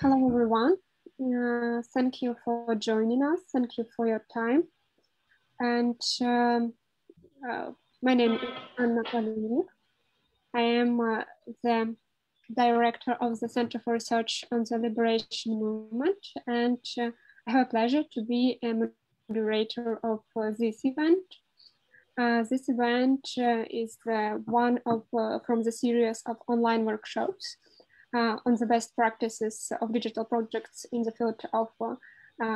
Hello, everyone. Thank you for joining us. Thank you for your time. And my name is Anna Kalinin. I am the director of the Center for Research on the Liberation Movement, and I have a pleasure to be a moderator of this event. This event is one of from the series of online workshops on the best practices of digital projects in the field of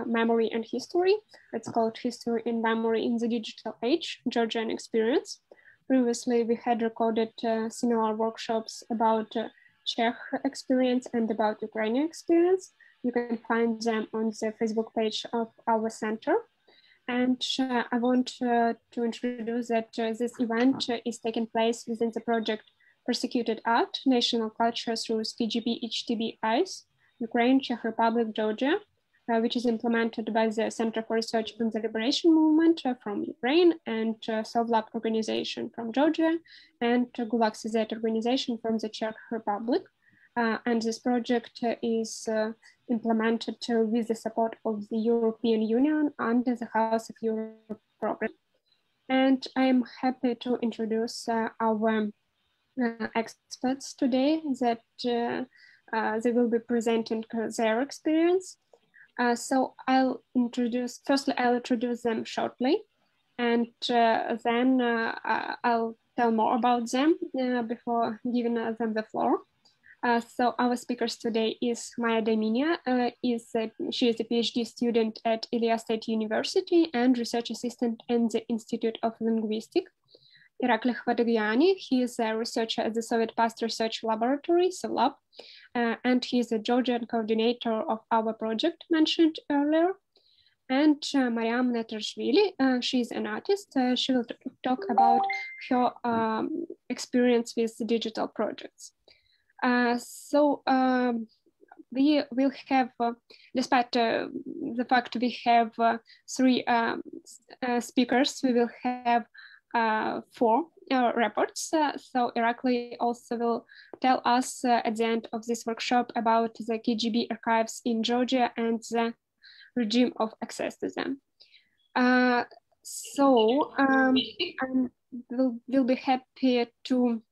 memory and history. It's called History and Memory in the Digital Age, Georgian Experience. Previously, we had recorded similar workshops about Czech experience and about Ukrainian experience. You can find them on the Facebook page of our center. And I want to introduce that this event is taking place within the project Persecuted Art, National Culture through Kgb Eyes, Ukraine, Czech Republic, Georgia, which is implemented by the Center for Research on the Liberation Movement from Ukraine and Sovlab organization from Georgia and Gulag CZ organization from the Czech Republic. And this project is implemented with the support of the European Union under the House of Europe program. And I am happy to introduce our experts today that they will be presenting their experience. So I'll introduce them shortly, and then I'll tell more about them before giving them the floor. So our speakers today is Maya Daminia. She is a PhD student at Ilia State University and research assistant in the Institute of Linguistics. Irakli Khvadogiani, he is a researcher at the Soviet Past Research Laboratory, SOVLAB, and he is a Georgian coordinator of our project mentioned earlier. And Mariam Netarashvili, she is an artist. She will talk about her experience with digital projects. We will have, despite the fact we have three speakers, we will have 4 reports. So Irakli also will tell us at the end of this workshop about the Kgb archives in Georgia and the regime of access to them. We'll be happy to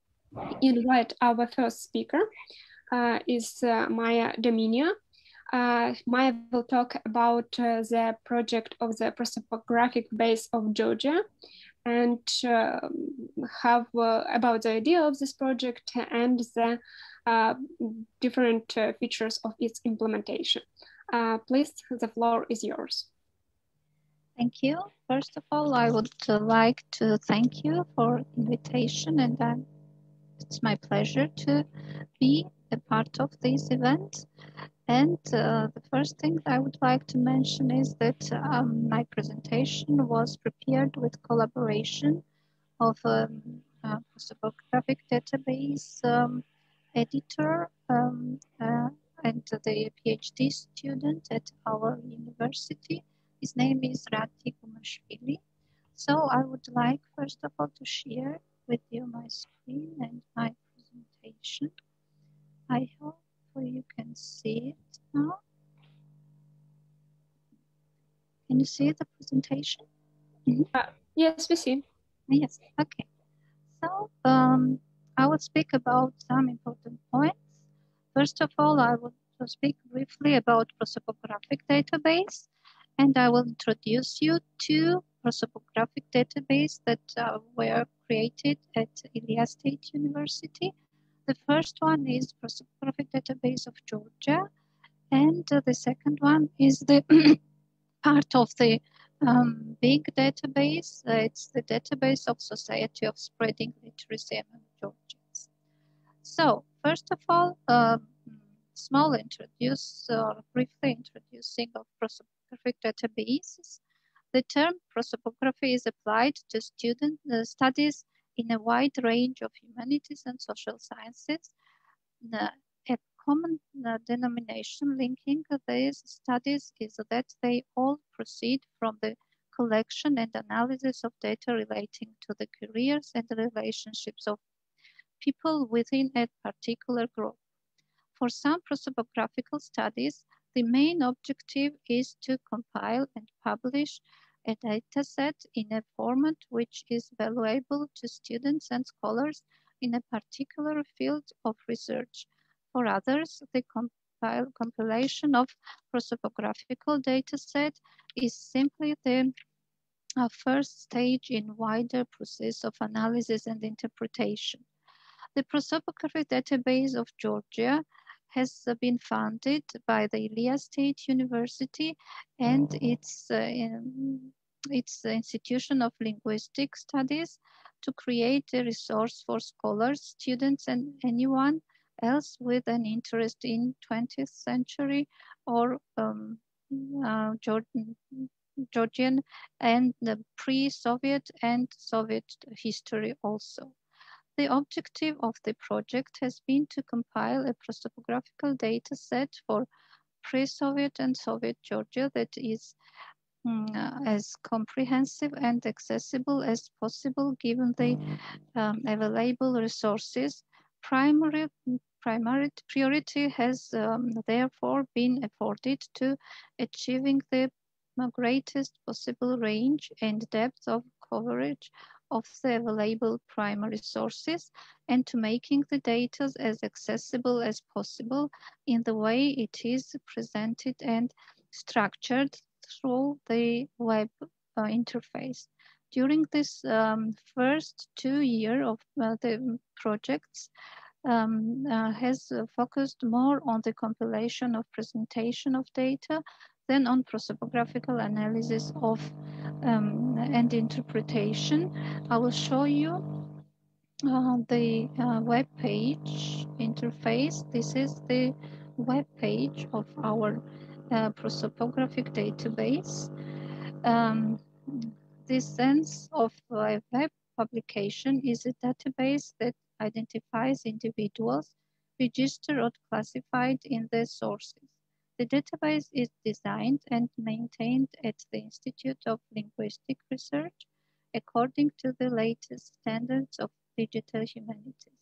invite our first speaker, is Maya Daminia. Maya will talk about the project of the Prosopographic Base of Georgia and have about the idea of this project and the different features of its implementation. Please, the floor is yours. Thank you. First of all, I would like to thank you for invitation, and it's my pleasure to be a part of this event. And the first thing I would like to mention is that my presentation was prepared with collaboration of a Prosopographic Database editor and the PhD student at our university. His name is Rati Gumashvili. So I would like, first of all, to share with you my screen and my presentation. I hope you can see it now. Can you see the presentation? Yes, we see. Yes, okay. So I will speak about some important points. First of all, I will speak briefly about Prosopographic Database, and I will introduce you to Prosopographic Database that were created at Ilia State University. The first one is Prosopographic Database of Georgia, and the second one is the part of the big database. It's the database of Society of Spreading Literacy among Georgians. So, first of all, briefly introducing of Prosopographic databases. The term prosopography is applied to student studies in a wide range of humanities and social sciences. A common denomination linking these studies is that they all proceed from the collection and analysis of data relating to the careers and the relationships of people within a particular group. For some prosopographical studies, the main objective is to compile and publish a dataset in a format which is valuable to students and scholars in a particular field of research. For others, the compilation of prosopographical dataset is simply the first stage in wider process of analysis and interpretation. The Prosopographic Database of Georgia has been founded by the Ilia State University and its Institution of Linguistic Studies to create a resource for scholars, students, and anyone else with an interest in 20th century or Georgian and the pre-Soviet and Soviet history also. The objective of the project has been to compile a prosopographical data set for pre-Soviet and Soviet Georgia that is as comprehensive and accessible as possible given the available resources. Primary priority has therefore been afforded to achieving the greatest possible range and depth of coverage of the available primary sources and to making the data as accessible as possible in the way it is presented and structured through the web interface. During this first 2 years of the projects, has focused more on the compilation of presentation of data than on prosopographical analysis of and interpretation. I will show you the web page interface. This is the web page of our prosopographic database. The sense of a web publication is a database that identifies individuals registered or classified in their sources. The database is designed and maintained at the Institute of Linguistic Research according to the latest standards of digital humanities.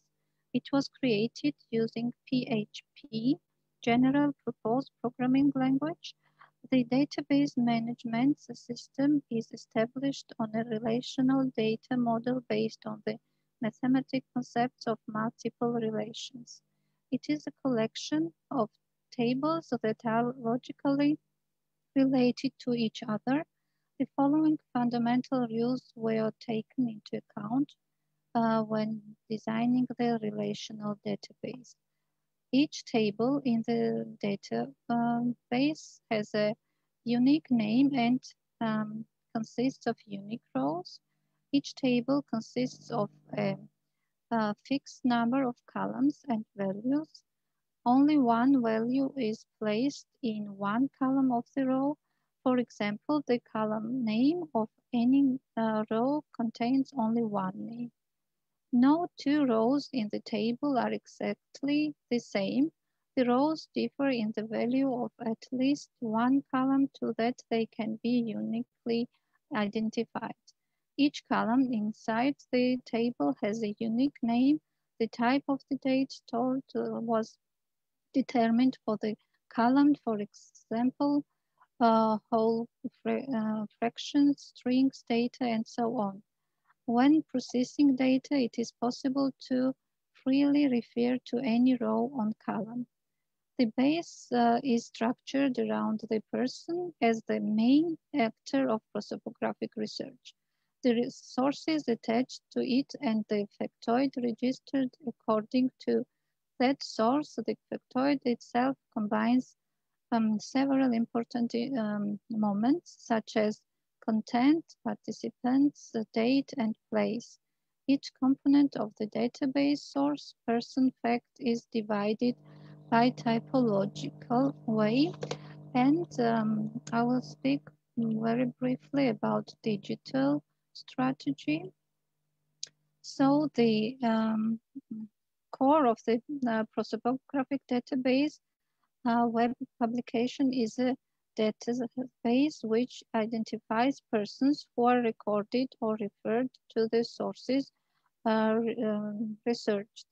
It was created using PHP, General Purpose Programming Language. The database management system is established on a relational data model based on the mathematical concepts of multiple relations. It is a collection of tables that are logically related to each other. The following fundamental rules were taken into account when designing the relational database. Each table in the database has a unique name and consists of unique rows. Each table consists of a fixed number of columns and values. Only one value is placed in one column of the row. For example, the column name of any row contains only one name. No two rows in the table are exactly the same. The rows differ in the value of at least one column so that they can be uniquely identified. Each column inside the table has a unique name. The type of the data stored was determined for the column, for example, whole fractions, strings, data, and so on. When processing data, it is possible to freely refer to any row on column. The base is structured around the person as the main actor of prosopographic research. The resources attached to it and the factoid registered according to that source. The factoid itself combines several important moments such as content, participants, date, and place. Each component of the database source, person, fact is divided by typological way. And I will speak very briefly about digital strategy. So the core of the prosopographic database web publication is a database which identifies persons who are recorded or referred to the sources researched.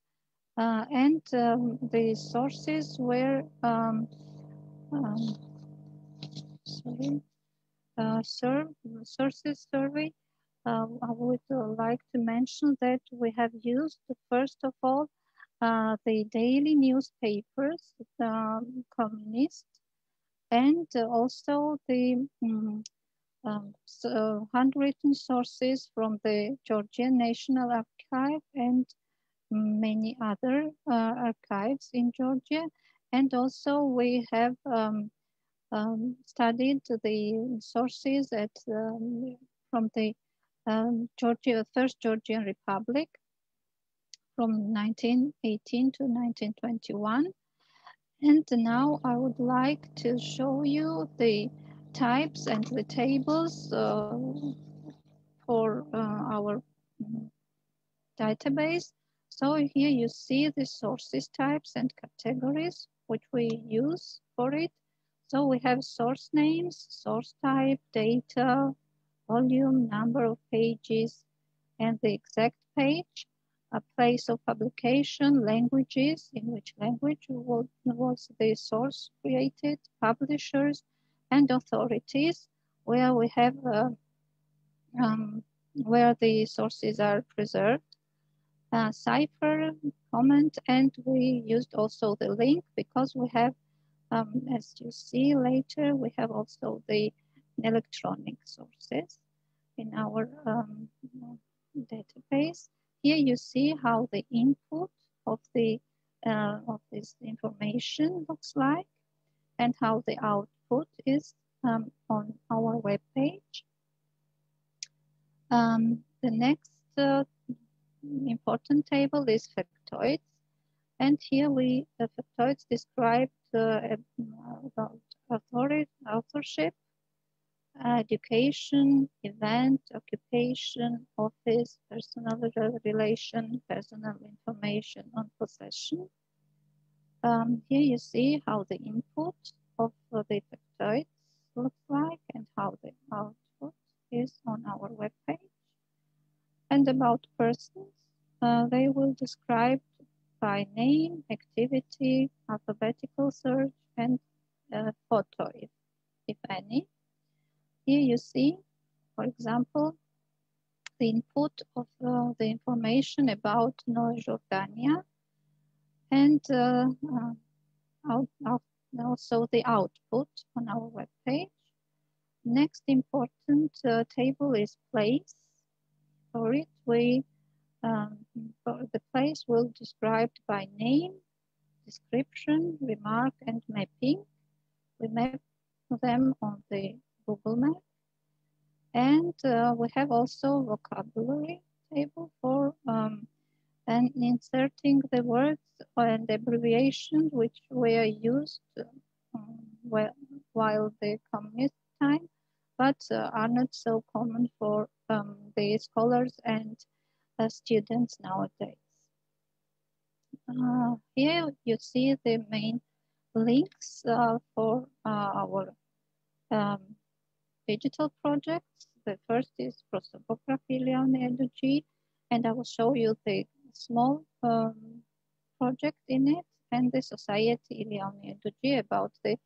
And the sources were sources survey. I would like to mention that we have used, first of all, the daily newspapers, the communist, and also the handwritten sources from the Georgian National Archive and many other archives in Georgia. And also we have studied the sources from the First Georgian Republic from 1918 to 1921. And now I would like to show you the types and the tables for our database. So here you see the sources types and categories which we use for it. So we have source names, source type, data, volume, number of pages, and the exact page, a place of publication, languages, in which language was the source created, publishers, and authorities, where we have where the sources are preserved, cipher, comment, and we used also the link because we have, as you see later, we have also the electronic sources in our database. Here you see how the input of this information looks like and how the output is on our web page. The next important table is factoids, and here the factoids describe about authorship, education, event, occupation, office, personal relation, personal information on possession. Here you see how the input of the factoids looks like and how the output is on our web page. And about persons, they will describe by name, activity, alphabetical search, and photo, if any. Here you see, for example, the input of the information about Nova Jordania, and also the output on our web page. Next important table is place. For it, the place will described by name, description, remark, and mapping. We map them on the Google map. And we have also vocabulary table for and inserting the words and abbreviations which were used while the communist time, but are not so common for the scholars and students nowadays. Here you see the main links for our digital projects. The first is Prosopographic Database, and I will show you the small project in it, and the Society Database about the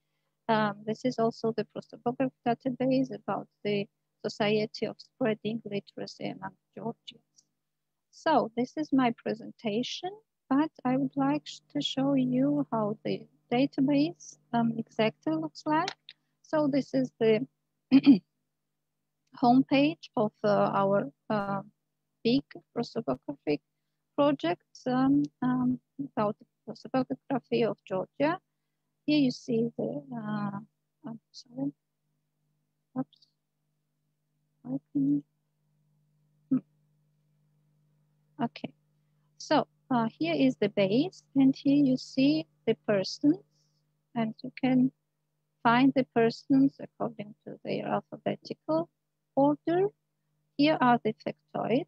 this is also the Prosopographic Database about the Society of Spreading Literacy among Georgians. So this is my presentation, but I would like to show you how the database exactly looks like. So this is the homepage of our big prosopographic project about the prosopography of Georgia. Here you see the, I'm sorry, oops. Okay, so here is the base, and here you see the persons, and you can find the persons according to their alphabetical order. Here are the factoids,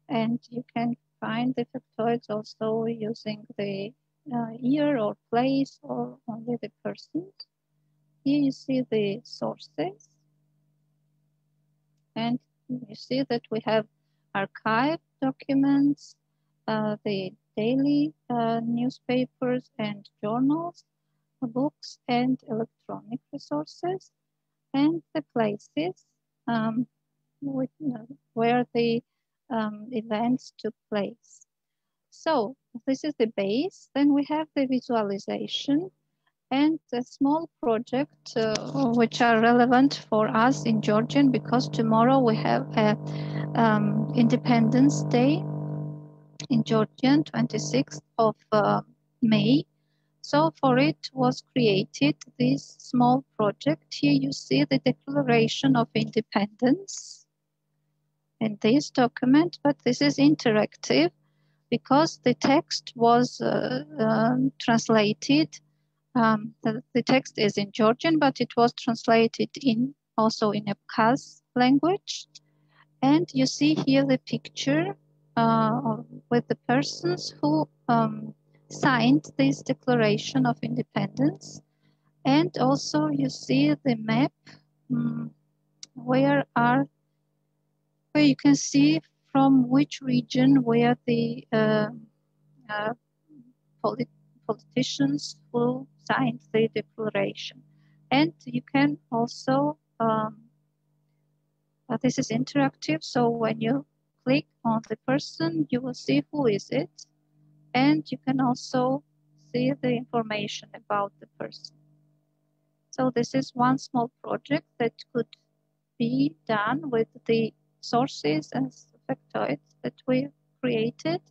and you can find the factoids also using the year or place or only the persons. Here you see the sources, and you see that we have archived documents the daily newspapers and journals, books and electronic resources, and the places where the events took place. So this is the base. Then we have the visualization and a small project which are relevant for us in Georgian, because tomorrow we have a Independence Day in Georgian, 26th of May. So for it was created this small project. Here you see the Declaration of Independence in this document, but this is interactive because the text was translated. The text is in Georgian, but it was translated also in Abkhaz language. And you see here the picture with the persons who signed this Declaration of Independence. And also you see the map where you can see from which region were the politicians who signed the declaration. And you can also, this is interactive, so when you click on the person, you will see who is it, and you can also see the information about the person. So this is one small project that could be done with the sources and factoids that we created.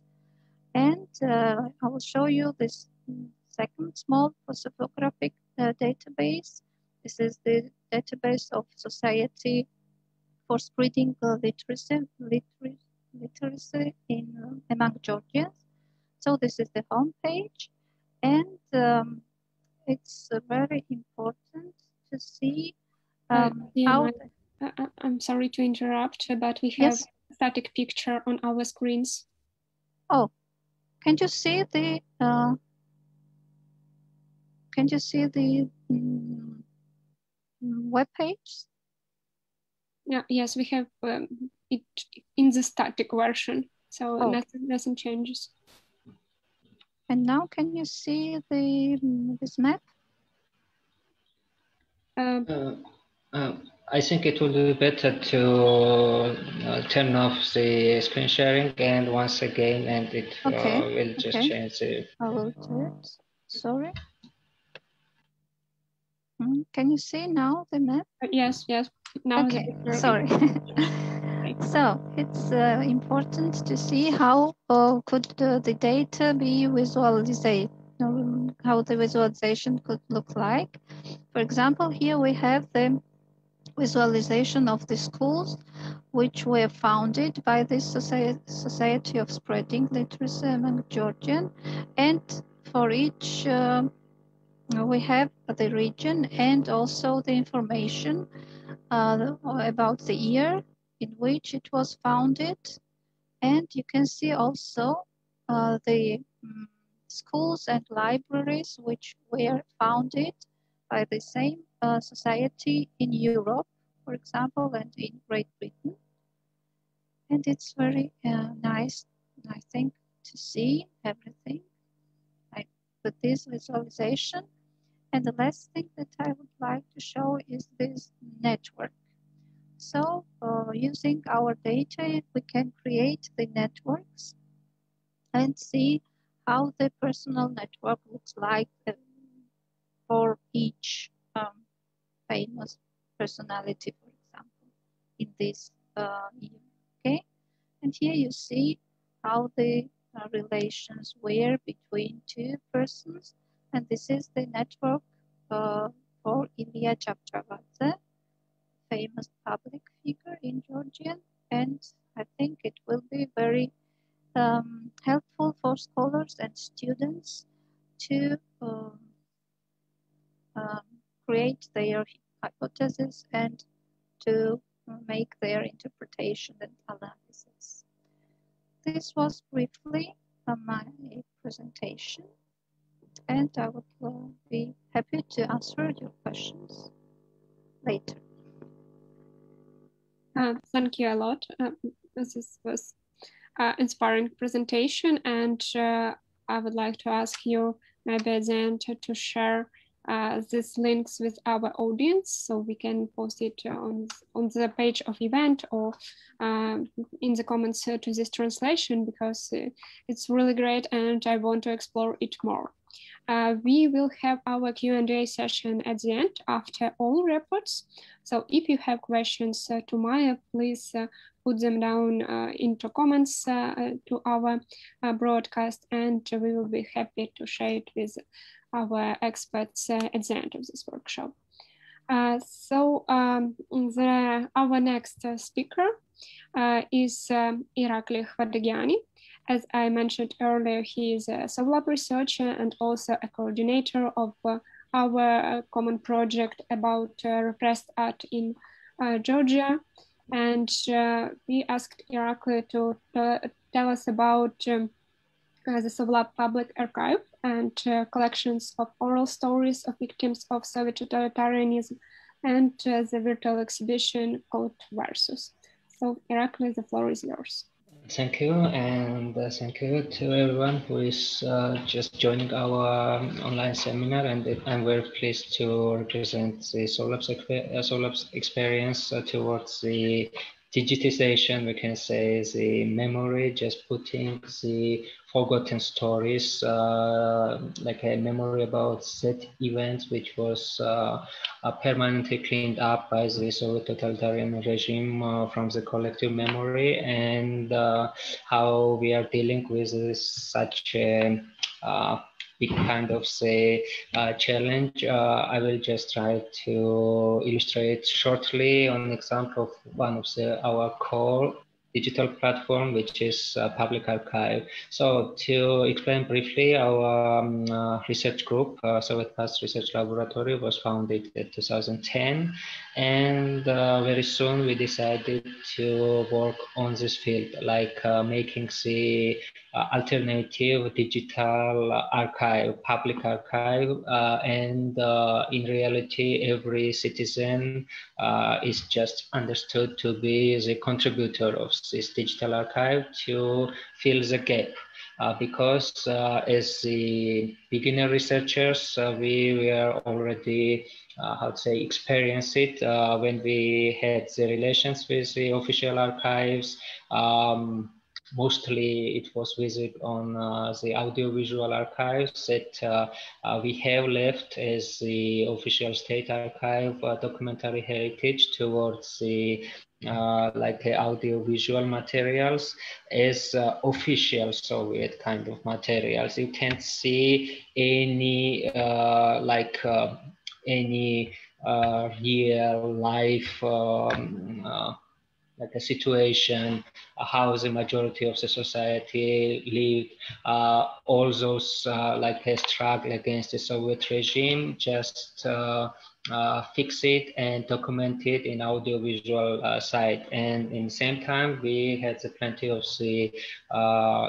And I will show you this second small prosopographic database. This is the database of Society for Spreading Literacy among Georgians. So this is the home page, and it's very important to see how... I'm sorry to interrupt, but we have a static picture on our screens. Oh, can you see the web page? Yeah, yes, we have it in the static version, so nothing changes. And now can you see this map? I think it will be better to turn off the screen sharing and once again, and it will just change it. I will do it. Sorry. Can you see now the map? Yes. Now okay, sorry. So it's important to see how could the data be visualized, how the visualization could look like. For example, here we have the visualization of the schools which were founded by the Society of Spreading Literacy among Georgian, and for each we have the region and also the information about the year in which it was founded. And you can see also the schools and libraries which were founded by the same society in Europe, for example, and in Great Britain. And it's very nice, I think, to see everything with this visualization. And the last thing that I would like to show is this network. So using our data, we can create the networks and see how the personal network looks like for each famous personality, for example, in this year. Okay, and here you see how the relations were between two persons, and this is the network for Ilya Chavchavadze, famous public figure in Georgian, and I think it will be very helpful for scholars and students to create their hypothesis and to make their interpretation and analysis. This was briefly my presentation, and I would be happy to answer your questions later. Thank you a lot. This was inspiring presentation, and I would like to ask you maybe at the end to share these links with our audience, so we can post it on the page of event or in the comments to this translation, because it's really great and I want to explore it more. We will have our Q&A session at the end after all reports. So if you have questions to Maya, please put them down into comments to our broadcast, and we will be happy to share it with our experts at the end of this workshop. Our next speaker is Irakli Khvardagiani. As I mentioned earlier, he is a SOLAB researcher and also a coordinator of our common project about repressed art in Georgia. And we asked Irakli to tell us about the SOLAB Public Archive and collections of oral stories of victims of Soviet totalitarianism, and the virtual exhibition called Versus. So Irakli, the floor is yours. Thank you, and thank you to everyone who is just joining our online seminar, and I'm very pleased to represent the SOLAB's experience towards the digitization, we can say, the memory, just putting the forgotten stories, like a memory about that event, which was permanently cleaned up by the Soviet totalitarian regime from the collective memory, and how we are dealing with such a big kind of, say, challenge. I will just try to illustrate shortly on an example of one of our core digital platform, which is Public Archive. So to explain briefly, our research group, Soviet Past Research Laboratory, was founded in 2010. And very soon we decided to work on this field, like making the alternative digital archive, public archive, and in reality, every citizen is just understood to be the contributor of this digital archive to fill the gap. Because as the beginner researchers, we were already, how to say, experienced it when we had the relations with the official archives. Mostly it was visible on the audiovisual archives that we have left as the official state archive documentary heritage towards the like audiovisual materials as official Soviet kind of materials. You can't see any any real life like a situation, how the majority of the society lived, all those like a struggle against the Soviet regime, just fix it and document it in audiovisual side. And in the same time, we had plenty of the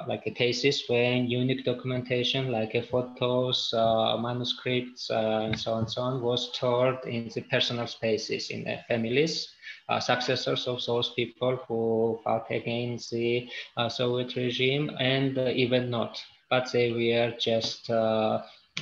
like cases when unique documentation like photos, manuscripts, and so on was stored in the personal spaces in the families. Successors of those people who fought against the Soviet regime, and even not, but they were just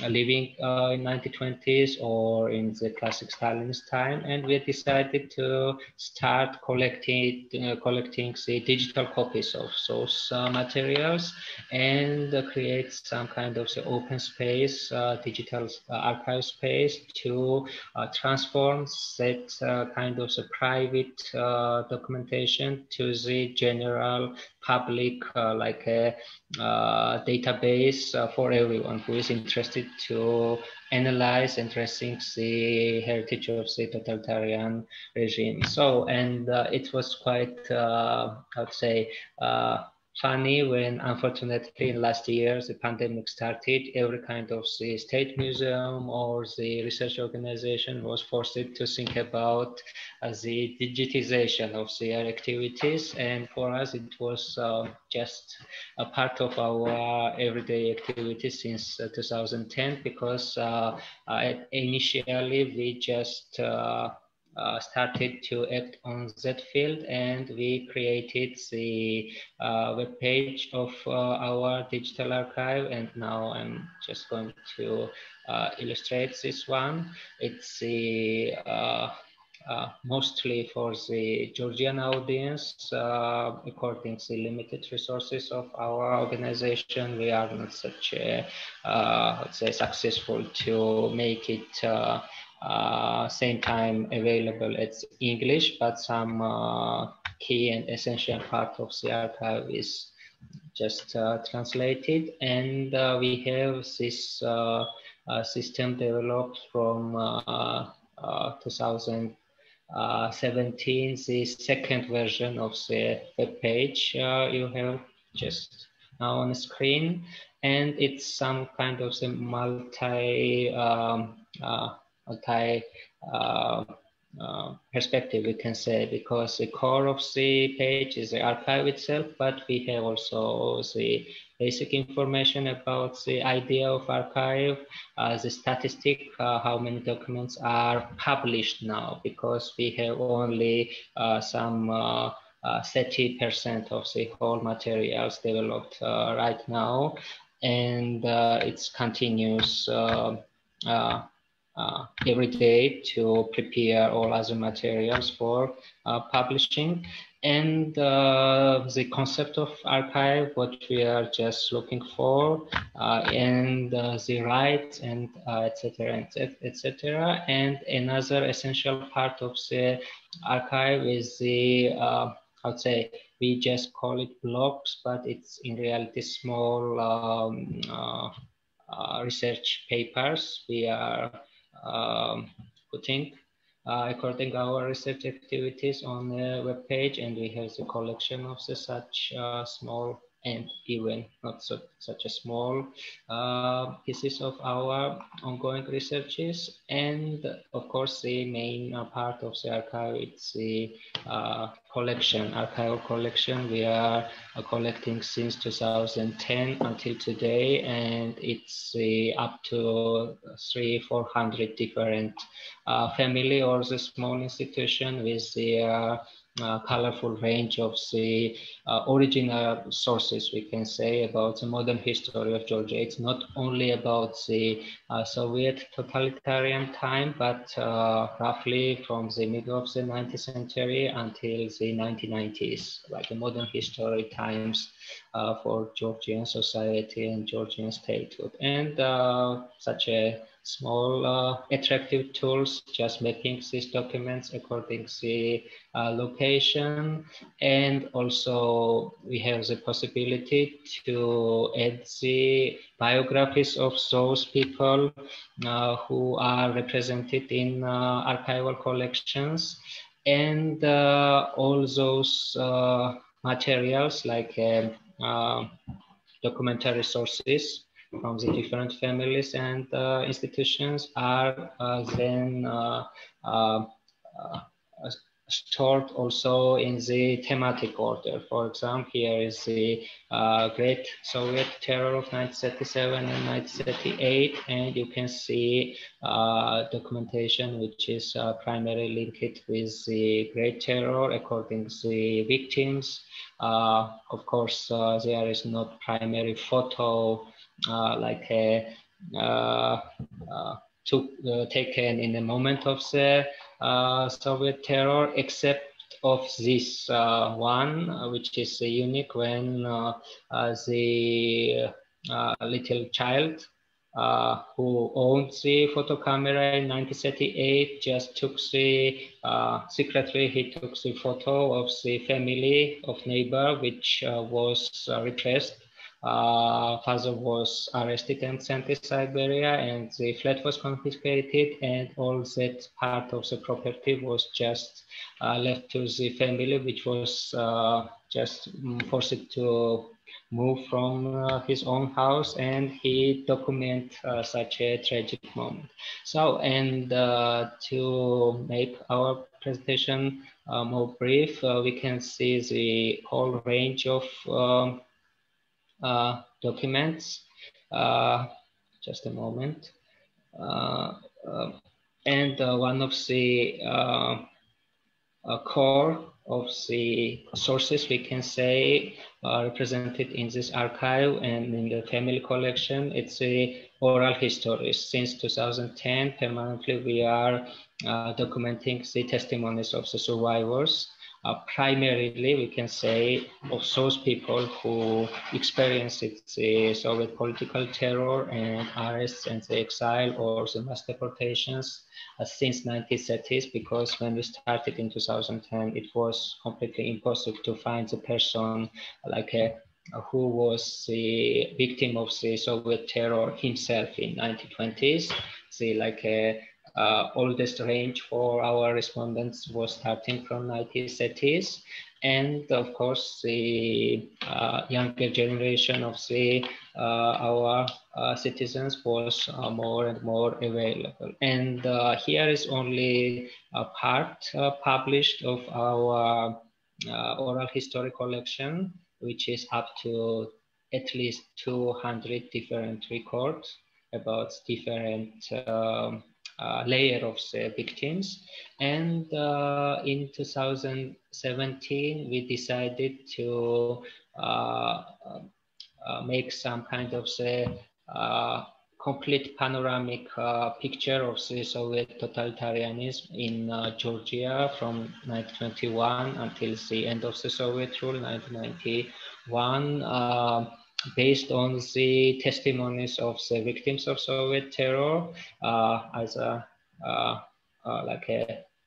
living in 1920s or in the classic Stalinist time, and we decided to start collecting the digital copies of those materials and create some kind of the open space, digital archive space to transform that kind of the private documentation to the general public like a database for everyone who is interested to analyze and tracing the heritage of the totalitarian regime. So, and it was quite, I would say, funny when, unfortunately, last year the pandemic started. Every kind of the state museum or the research organization was forced to think about the digitization of their activities, and for us it was just a part of our everyday activities since 2010, because initially we just started to act on that field, and we created the web page of our digital archive. And now I'm just going to illustrate this one. It's the mostly for the Georgian audience. According to the limited resources of our organization, we are not such a, let's say, successful to make it same time available as English, but some key and essential part of the archive is just translated. And we have this system developed from 2017, the second version of the web page you have just now on the screen. And it's some kind of the multi perspective, we can say, because the core of the page is the archive itself, but we have also the basic information about the idea of archive, the statistic, how many documents are published now, because we have only some 30% of the whole materials developed right now, and it's continuous every day to prepare all other materials for publishing. And the concept of archive, what we are just looking for, and the rights, and etc., etc. And another essential part of the archive is the, I would say, we just call it blogs, but it's in reality small research papers we are putting according our research activities on the web page, and we have the collection of the such small and even not such a small pieces of our ongoing researches. And of course, the main part of the archive, it's the archival collection. We are collecting since 2010 until today, and it's up to 300-400 different family or the small institution with the colorful range of the original sources, we can say, about the modern history of Georgia. It's not only about the Soviet totalitarian time, but roughly from the middle of the 19th century until the 1990s, like the modern history times for Georgian society and Georgian statehood. And such a small attractive tools, just mapping these documents according to the location. And also we have the possibility to add the biographies of those people who are represented in archival collections, and all those materials like documentary sources from the different families and institutions are then stored also in the thematic order. For example, here is the Great Soviet Terror of 1937 and 1938, and you can see documentation which is primarily linked with the Great Terror according to the victims. Of course, there is not primary photo like a taken in the moment of the Soviet terror, except of this one, which is unique, when the little child who owned the photo camera in 1938 just took the secretly he took the photo of the family of neighbor which was repressed. Father was arrested and sent to Siberia, and the flat was confiscated, and all that part of the property was just left to the family, which was just forced to move from his own house, and he document such a tragic moment. So, and to make our presentation more brief, we can see the whole range of documents. Just a moment. And And one of the core of the sources, we can say, represented in this archive and in the family collection, it's the oral histories. Since 2010, permanently we are documenting the testimonies of the survivors. Primarily, we can say, of those people who experienced the Soviet political terror and arrests and the exile or the mass deportations since 1930s, because when we started in 2010, it was completely impossible to find the person who was the victim of the Soviet terror himself in 1920s. The oldest range for our respondents was starting from 1930s. And of course, the younger generation of our citizens was more and more available. And here is only a part published of our oral history collection, which is up to at least 200 different records about different layer of the victims. And in 2017, we decided to make some kind of complete panoramic picture of the Soviet totalitarianism in Georgia from 1921 until the end of the Soviet rule, 1991. Based on the testimonies of the victims of Soviet terror as a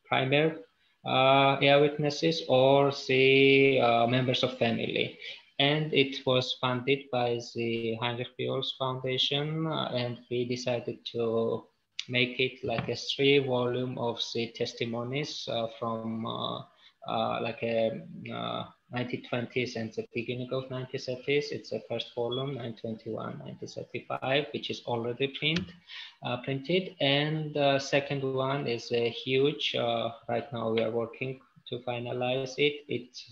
primary eyewitnesses or the members of family. And it was funded by the Heinrich Böll's Foundation, and we decided to make it like a 3-volume of the testimonies from 1920s and the beginning of 1930s. It's the first volume, 1921, 1935, which is already printed. And the second one is a huge, right now we are working to finalize it. It's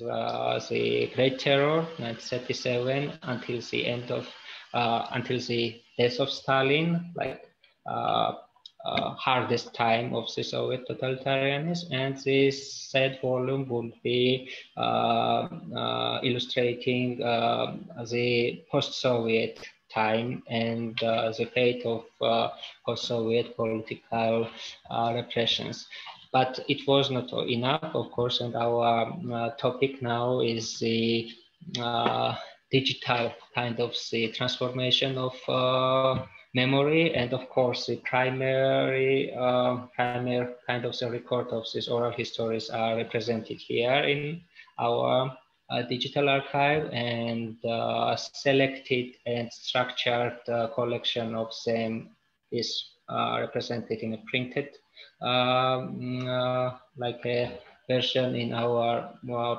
the Great Terror, 1937, until the end of, until the death of Stalin, hardest time of the Soviet totalitarianism. And this third volume will be illustrating the post-Soviet time and the fate of post-Soviet political repressions. But it was not enough, of course, and our topic now is the digital kind of the transformation of memory, and of course the primary kind of the record of these oral histories are represented here in our digital archive, and selected and structured collection of them is represented in a printed like a version in our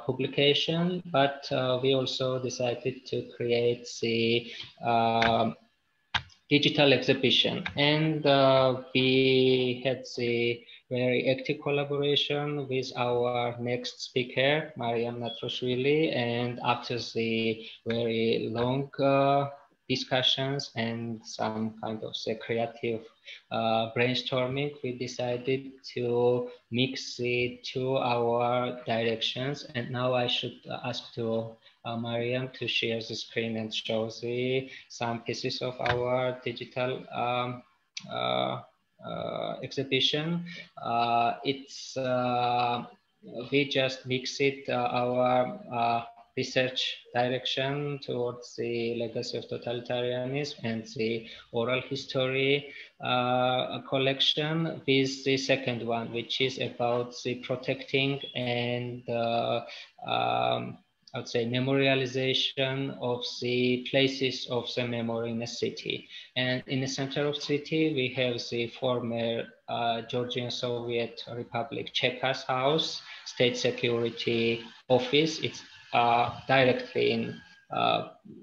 publication, but we also decided to create the digital exhibition, and we had the very active collaboration with our next speaker, Mariam Natroshvili, and after the very long discussions and some kind of creative brainstorming, we decided to mix the 2 our directions. And now I should ask to Mariam to share the screen and show some pieces of our digital exhibition. We just mixed our research direction towards the legacy of totalitarianism and the oral history collection with the second one, which is about the protecting and I would say memorialization of the places of the memory in a city. And in the center of the city, we have the former Georgian Soviet Republic Cheka's house, State Security Office. It's directly in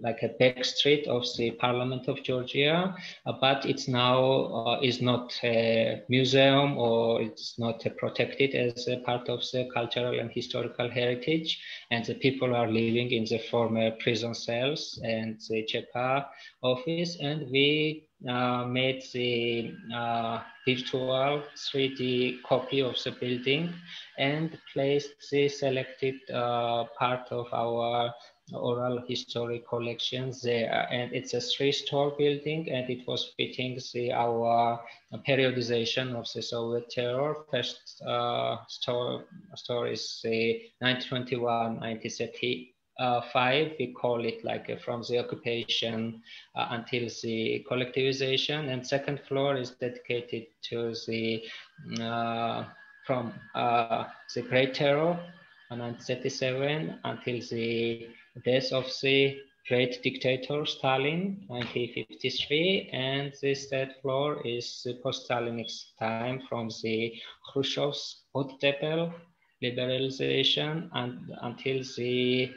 like a back street of the Parliament of Georgia, but it's now is not a museum, or it's not protected as a part of the cultural and historical heritage. And the people are living in the former prison cells and the Cheka office. And we made the virtual 3D copy of the building and placed the selected part of our oral history collections there. And it's a 3-story building, and it was fitting our periodization of the Soviet terror. First story is 1921, 1935. We call it like from the occupation until the collectivization. And second floor is dedicated to the from the Great Terror, 1937, until the death of the great dictator Stalin, 1953. And this third floor is the post-Stalinist time, from the Khrushchev's Ottepel liberalization and until the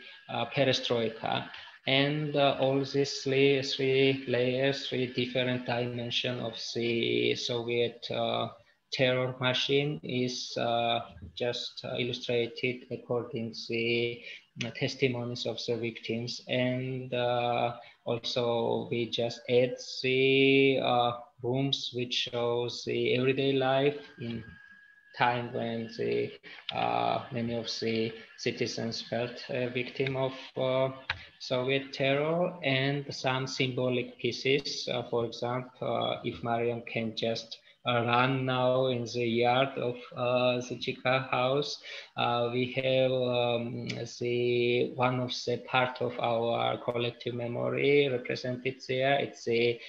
perestroika. And all these three layers, 3 different dimensions of the Soviet terror machine is just illustrated according to the testimonies of the victims. And also we just add the rooms which shows the everyday life in time when the many of the citizens felt a victim of Soviet terror, and some symbolic pieces. For example, if Mariam can just run now in the yard of the Chika house, we have the one of the part of our collective memory represented there. It's a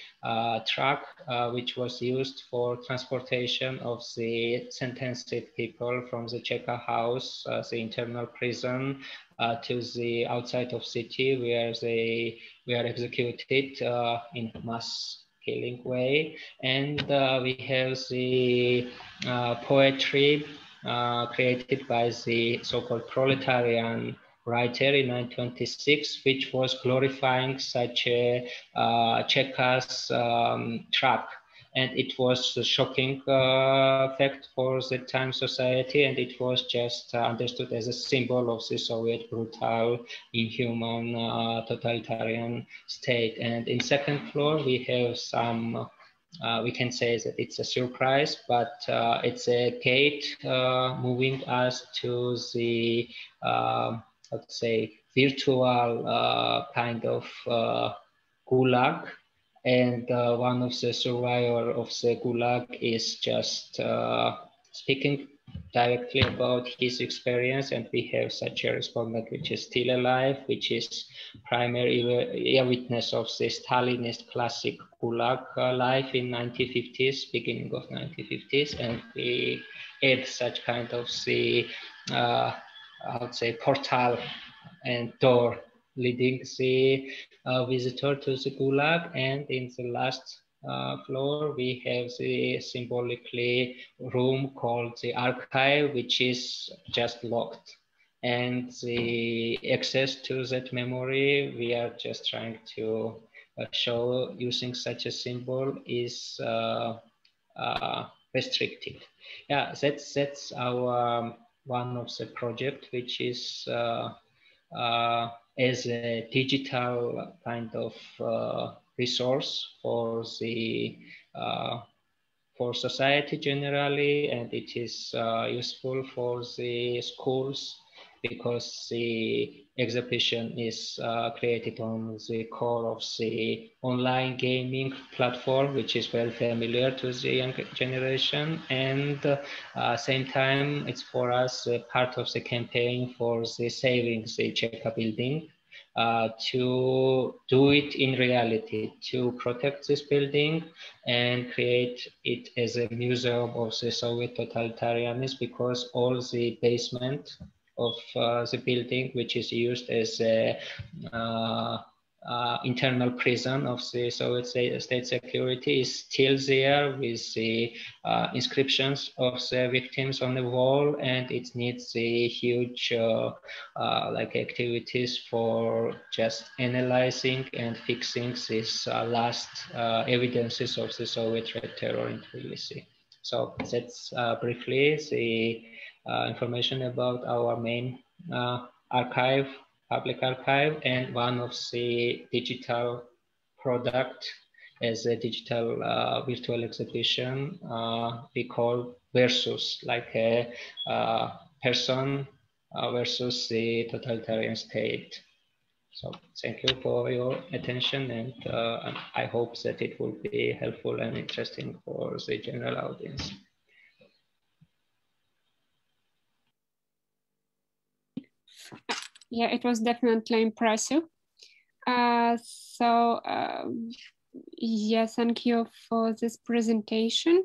truck which was used for transportation of the sentenced people from the Cheka house, the internal prison, to the outside of city where they were executed in mass killing way. And we have the poetry created by the so-called proletarian writer in 1926, which was glorifying such a Cheka's truck. And it was a shocking fact for the time society, and it was just understood as a symbol of the Soviet brutal, inhuman, totalitarian state. And in second floor, we have some, we can say that it's a surprise, but it's a gate moving us to the, let's say, virtual kind of gulag. And one of the survivors of the Gulag is just speaking directly about his experience. And we have such a respondent which is still alive, which is primary witness of the Stalinist classic Gulag life in 1950s, beginning of 1950s. And we add such kind of the, I would say, portal and door leading the visitor to the Gulag. And in the last floor, we have the symbolically room called the archive, which is just locked. And the access to that memory, we are just trying to show using such a symbol is restricted. Yeah, that's our one of the project, which is as a digital kind of resource for the for society generally, and it is useful for the schools because the exhibition is created on the core of the online gaming platform, which is very familiar to the young generation. And same time, it's for us part of the campaign for the saving the Cheka building, to do it in reality, to protect this building and create it as a museum of the Soviet totalitarianism, because all the basement of the building, which is used as a internal prison of the Soviet state security, is still there with the inscriptions of the victims on the wall, and it needs the huge like activities for just analyzing and fixing these last evidences of the Soviet terror in Tbilisi. So that's briefly the information about our main archive, public archive, and one of the digital product as a digital virtual exhibition we call versus, like a person versus the totalitarian state. So thank you for your attention, and I hope that it will be helpful and interesting for the general audience. Yeah, it was definitely impressive. Yes, thank you for this presentation.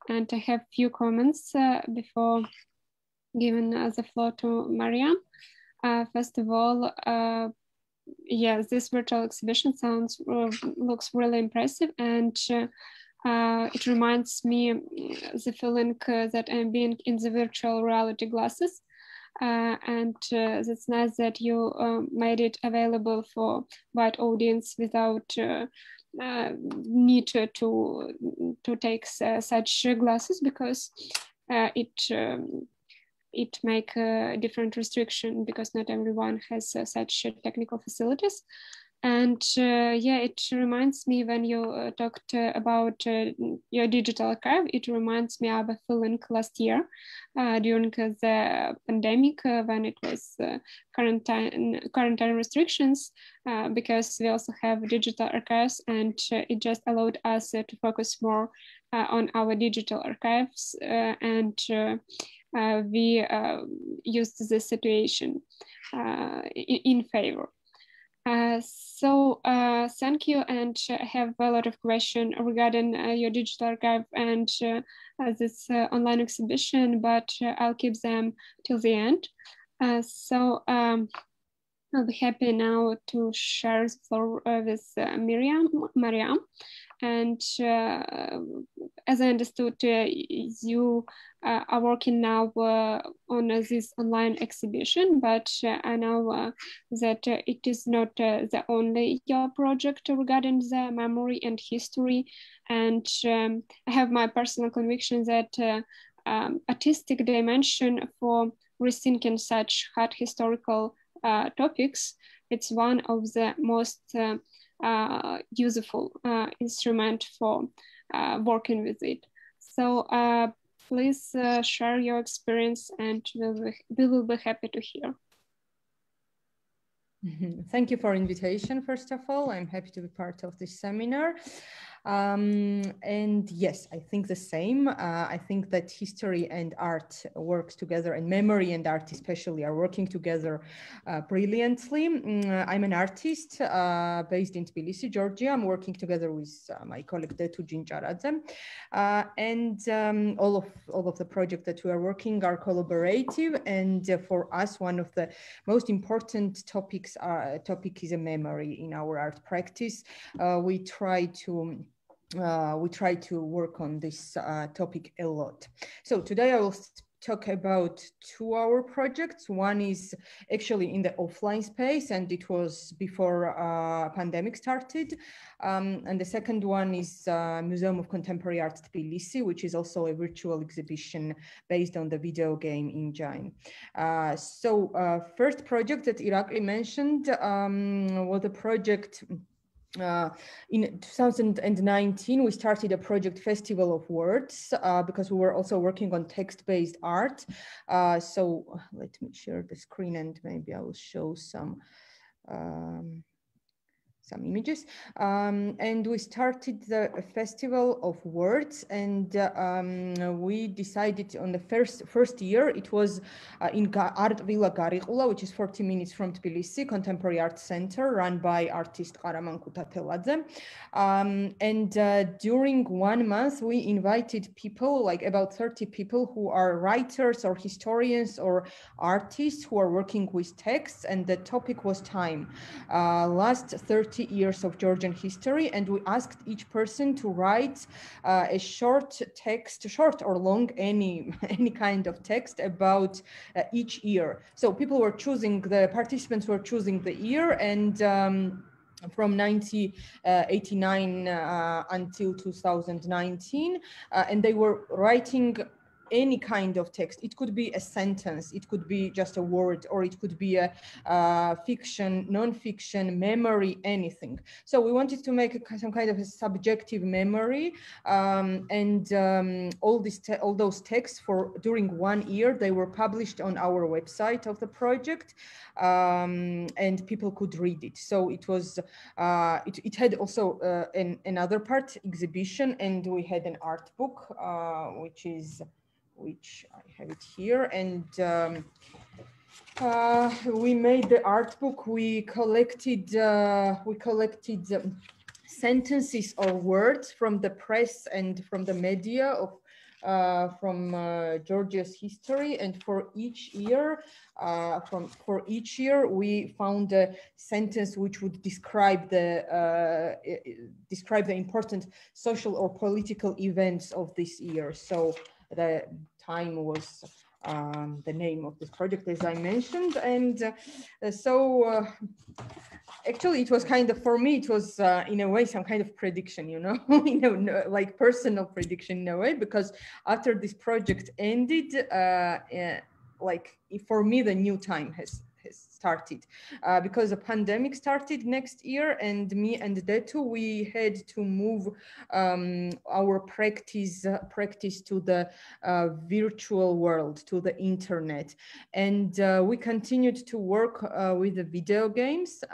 And I have few comments before giving the floor to Mariam. First of all, yes, this virtual exhibition looks really impressive, and it reminds me the feeling that I'm being in the virtual reality glasses. And that's nice that you made it available for wide audience without need to take such glasses, because it make a different restriction, because not everyone has such technical facilities. And yeah, it reminds me when you talked about your digital archive, it reminds me of a feeling last year during the pandemic when it was quarantine restrictions, because we also have digital archives, and it just allowed us to focus more on our digital archives, and we used this situation in favor. Thank you, and I have a lot of questions regarding your digital archive and this online exhibition, but I'll keep them till the end. I'll be happy now to share the floor with Mariam. And as I understood, you are working now on this online exhibition, but I know that it is not the only your project regarding the memory and history. And I have my personal conviction that artistic dimension for rethinking such hard historical topics, it's one of the most useful instrument for working with it. So please share your experience, and we will be happy to hear. Thank you for invitation, first of all. I'm happy to be part of this seminar. And yes, I think the same. I think that history and art works together, and memory and art especially are working together brilliantly. I'm an artist based in Tbilisi, Georgia. I'm working together with my colleague Detu Jincharadze. And all of the projects that we are working are collaborative. And for us, one of the most important topic is a memory in our art practice. We try to work on this topic a lot. So today I will talk about two of our projects. One is actually in the offline space, and it was before pandemic started. And the second one is Museum of Contemporary Art Tbilisi, which is also a virtual exhibition based on the video game Engine. First project that Irakli mentioned was a project in 2019, we started a project Festival of Words because we were also working on text-based art. So let me share the screen and maybe I will show some images. And we started the Festival of Words, and we decided on the first year, it was in Art Villa Gariqula, which is 40 minutes from Tbilisi, Contemporary Art Center, run by artist Qaraman Kutateladze. And during 1 month, we invited people, like about 30 people who are writers or historians or artists who are working with texts, and the topic was time. Last 30 years of Georgian history, and we asked each person to write a short text, short or long, any kind of text about each year. So people were choosing, the participants were choosing the year, and from 1989 until 2019, and they were writing any kind of text. It could be a sentence, it could be just a word, or it could be a fiction, non-fiction, memory, anything. So we wanted to make some kind of a subjective memory, and all those texts during 1 year, they were published on our website of the project, and people could read it. So it was, it had also another part, exhibition, and we had an art book, which I have it here, and we made the art book. We collected sentences or words from the press and from the media of from Georgia's history, and for each year, we found a sentence which would describe the important social or political events of this year. So the time was the name of this project, as I mentioned, and actually, it was kind of, for me, it was in a way some kind of prediction, you know, like personal prediction in a way, because after this project ended, like for me, the new time has started, because the pandemic started next year, and me and Detu, we had to move our practice to the virtual world, to the internet, and we continued to work with the video games.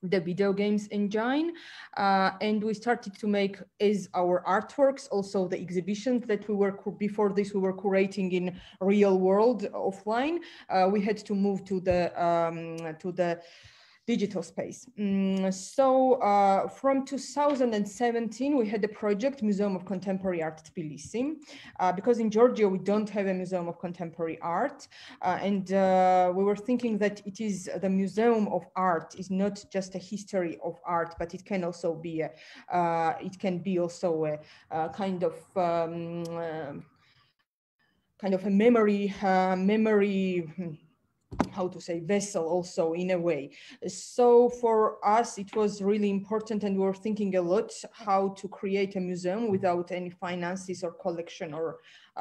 The video games engine, and we started to make as our artworks also the exhibitions that we were before this we were curating in real world offline. We had to move to the digital space. So from 2017, we had the project Museum of Contemporary Art Tbilisi, because in Georgia, we don't have a Museum of Contemporary Art. And we were thinking that it is the Museum of Art is not just a history of art, but it can also be a, kind of a memory, how to say, vessel also in a way. So for us, it was really important, and we were thinking a lot how to create a museum without any finances or collection or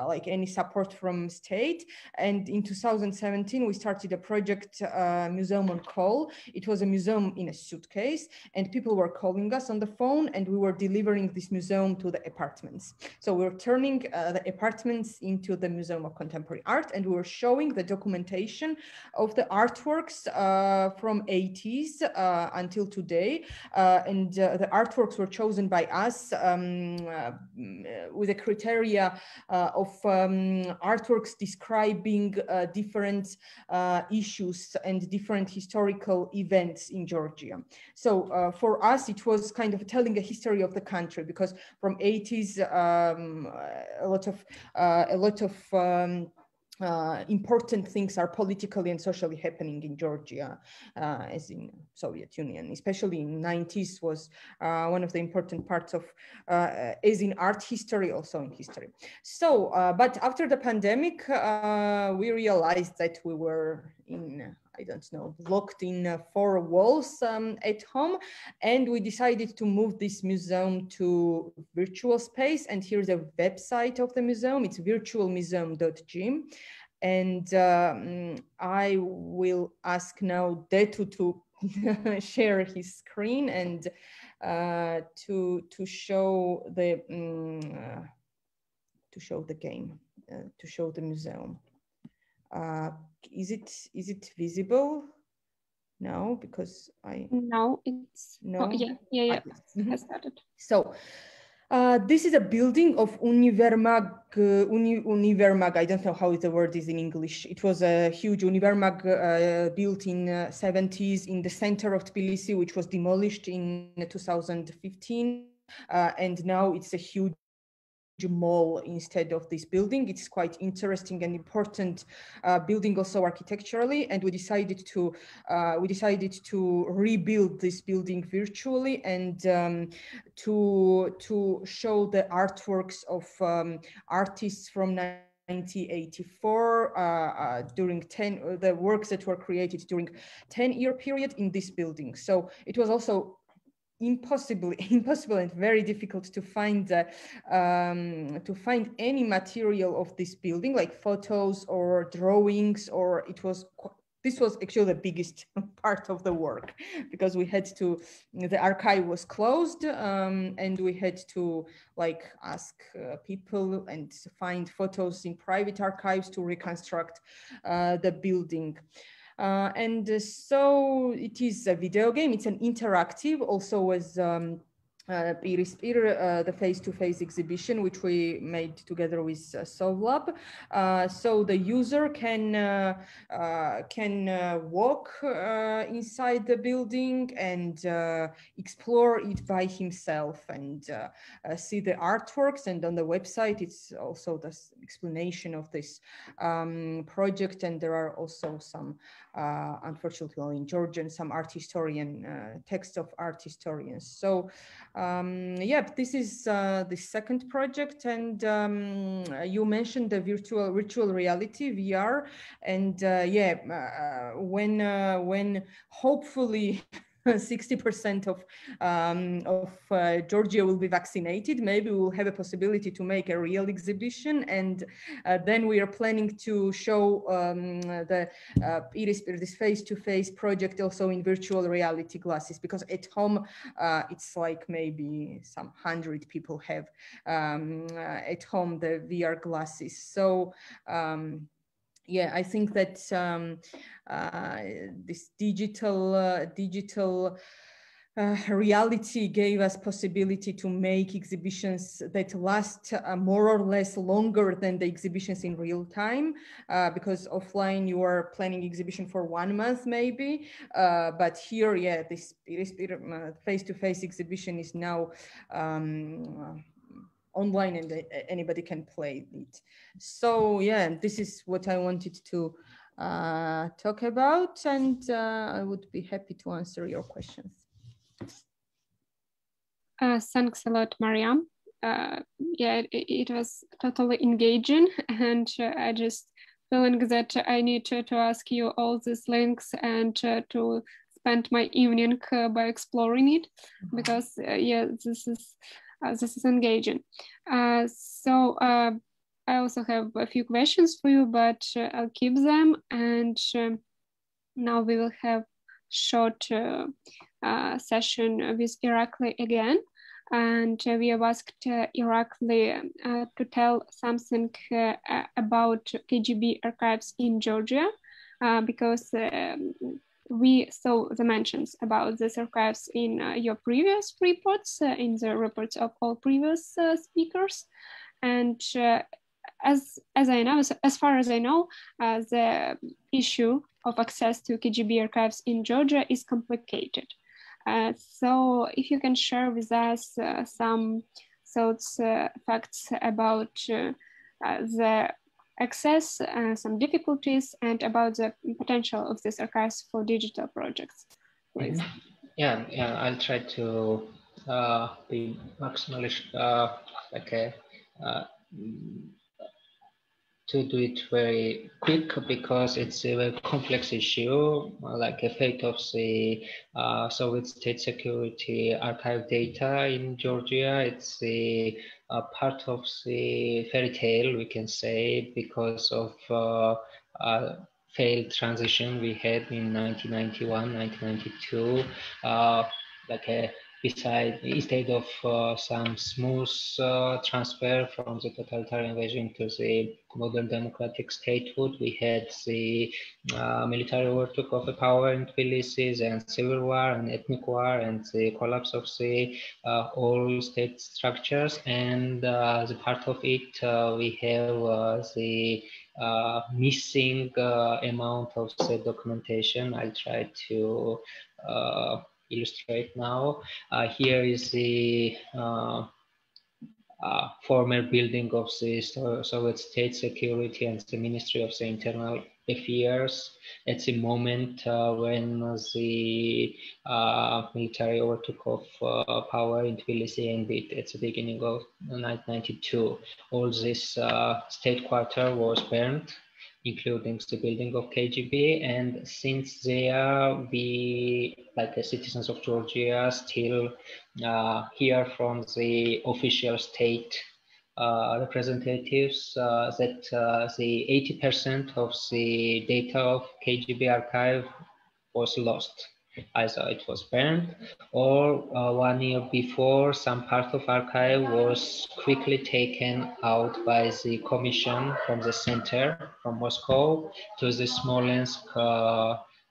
like any support from state. And in 2017, we started a project, Museum on Call. It was a museum in a suitcase, and people were calling us on the phone, and we were delivering this museum to the apartments. So we were turning the apartments into the Museum of Contemporary Art, and we were showing the documentation of the artworks from 80s until today. And the artworks were chosen by us with a criteria of artworks describing different issues and different historical events in Georgia. So for us, it was kind of telling a history of the country, because from 80s, a lot of important things are politically and socially happening in Georgia, as in Soviet Union, especially in 90s was one of the important parts of, as in art history, also in history. So, but after the pandemic, we realized that we were in, I don't know, locked in 4 walls at home, and we decided to move this museum to virtual space. And here's a website of the museum. It's virtualmuseum.gym. And I will ask now Detu to share his screen and to show the game, to show the museum. Is it visible? No, because No, it's no. Oh, yeah. I started. So this is a building of Univermag. I don't know how the word is in English. It was a huge Univermag built in 70s in the center of Tbilisi, which was demolished in 2015, and now it's a huge mall instead of this building. It's quite interesting and important building also architecturally, and we decided to rebuild this building virtually and to show the artworks of artists from 1984 during the works that were created during 10-year period in this building. So it was also impossible and very difficult to find any material of this building, like photos or drawings, or this was actually the biggest part of the work, because we had to, the archive was closed, and we had to like ask people and find photos in private archives to reconstruct the building. So it is a video game. It's an interactive, also as the face-to-face exhibition, which we made together with Sovlab. So the user can walk inside the building and explore it by himself and see the artworks. And on the website, it's also the explanation of this project. And there are also some, unfortunately in Georgian, some art historian, texts of art historians. So yeah, this is the second project, and you mentioned the virtual reality (VR), and yeah, when hopefully 60% of Georgia will be vaccinated, maybe we'll have a possibility to make a real exhibition, and then we are planning to show this face-to-face project also in virtual reality glasses, because at home it's like maybe some 100 people have at home the VR glasses. So yeah, I think that this digital reality gave us possibility to make exhibitions that last more or less longer than the exhibitions in real time, because offline you are planning exhibition for 1 month maybe, but here, yeah, this face-to-face exhibition is now online, and anybody can play it. So yeah, this is what I wanted to talk about, and I would be happy to answer your questions. Thanks a lot, Mariam. Yeah, it was totally engaging, and I just feeling that I need to ask you all these links and to spend my evening by exploring it, because yeah, this is engaging. So I also have a few questions for you, but I'll keep them. And now we will have short session with Irakli again. And we have asked Irakli to tell something about Kgb Archives in Georgia, because we saw the mentions about these archives in your previous reports, in the reports of all previous speakers. And as far as I know, the issue of access to Kgb archives in Georgia is complicated. So if you can share with us some thoughts, facts about the access, some difficulties, and about the potential of these archives for digital projects, please. Yeah, I'll try to be maximally to do it very quick, because it's a very complex issue, like effect of the Soviet state security archive data in Georgia. It's a part of the fairy tale, we can say, because of failed transition we had in 1991, 1992, instead of some smooth transfer from the totalitarian regime to the modern democratic statehood, we had the military overtook of the power in Tbilisi, and civil war and ethnic war, and the collapse of the all state structures. And the part of it, we have the missing amount of the documentation. I'll try to illustrate now. Here is the former building of the Soviet state security and the Ministry of the Internal Affairs at the moment when the military overtook of power in Tbilisi ended at the beginning of 1992. All this state quarter was burned including the building of Kgb. And since there, we, like the citizens of Georgia, still hear from the official state representatives that the 80% of the data of Kgb archive was lost. Either it was burned, or 1 year before, some part of archive was quickly taken out by the commission from the center from Moscow to the Smolensk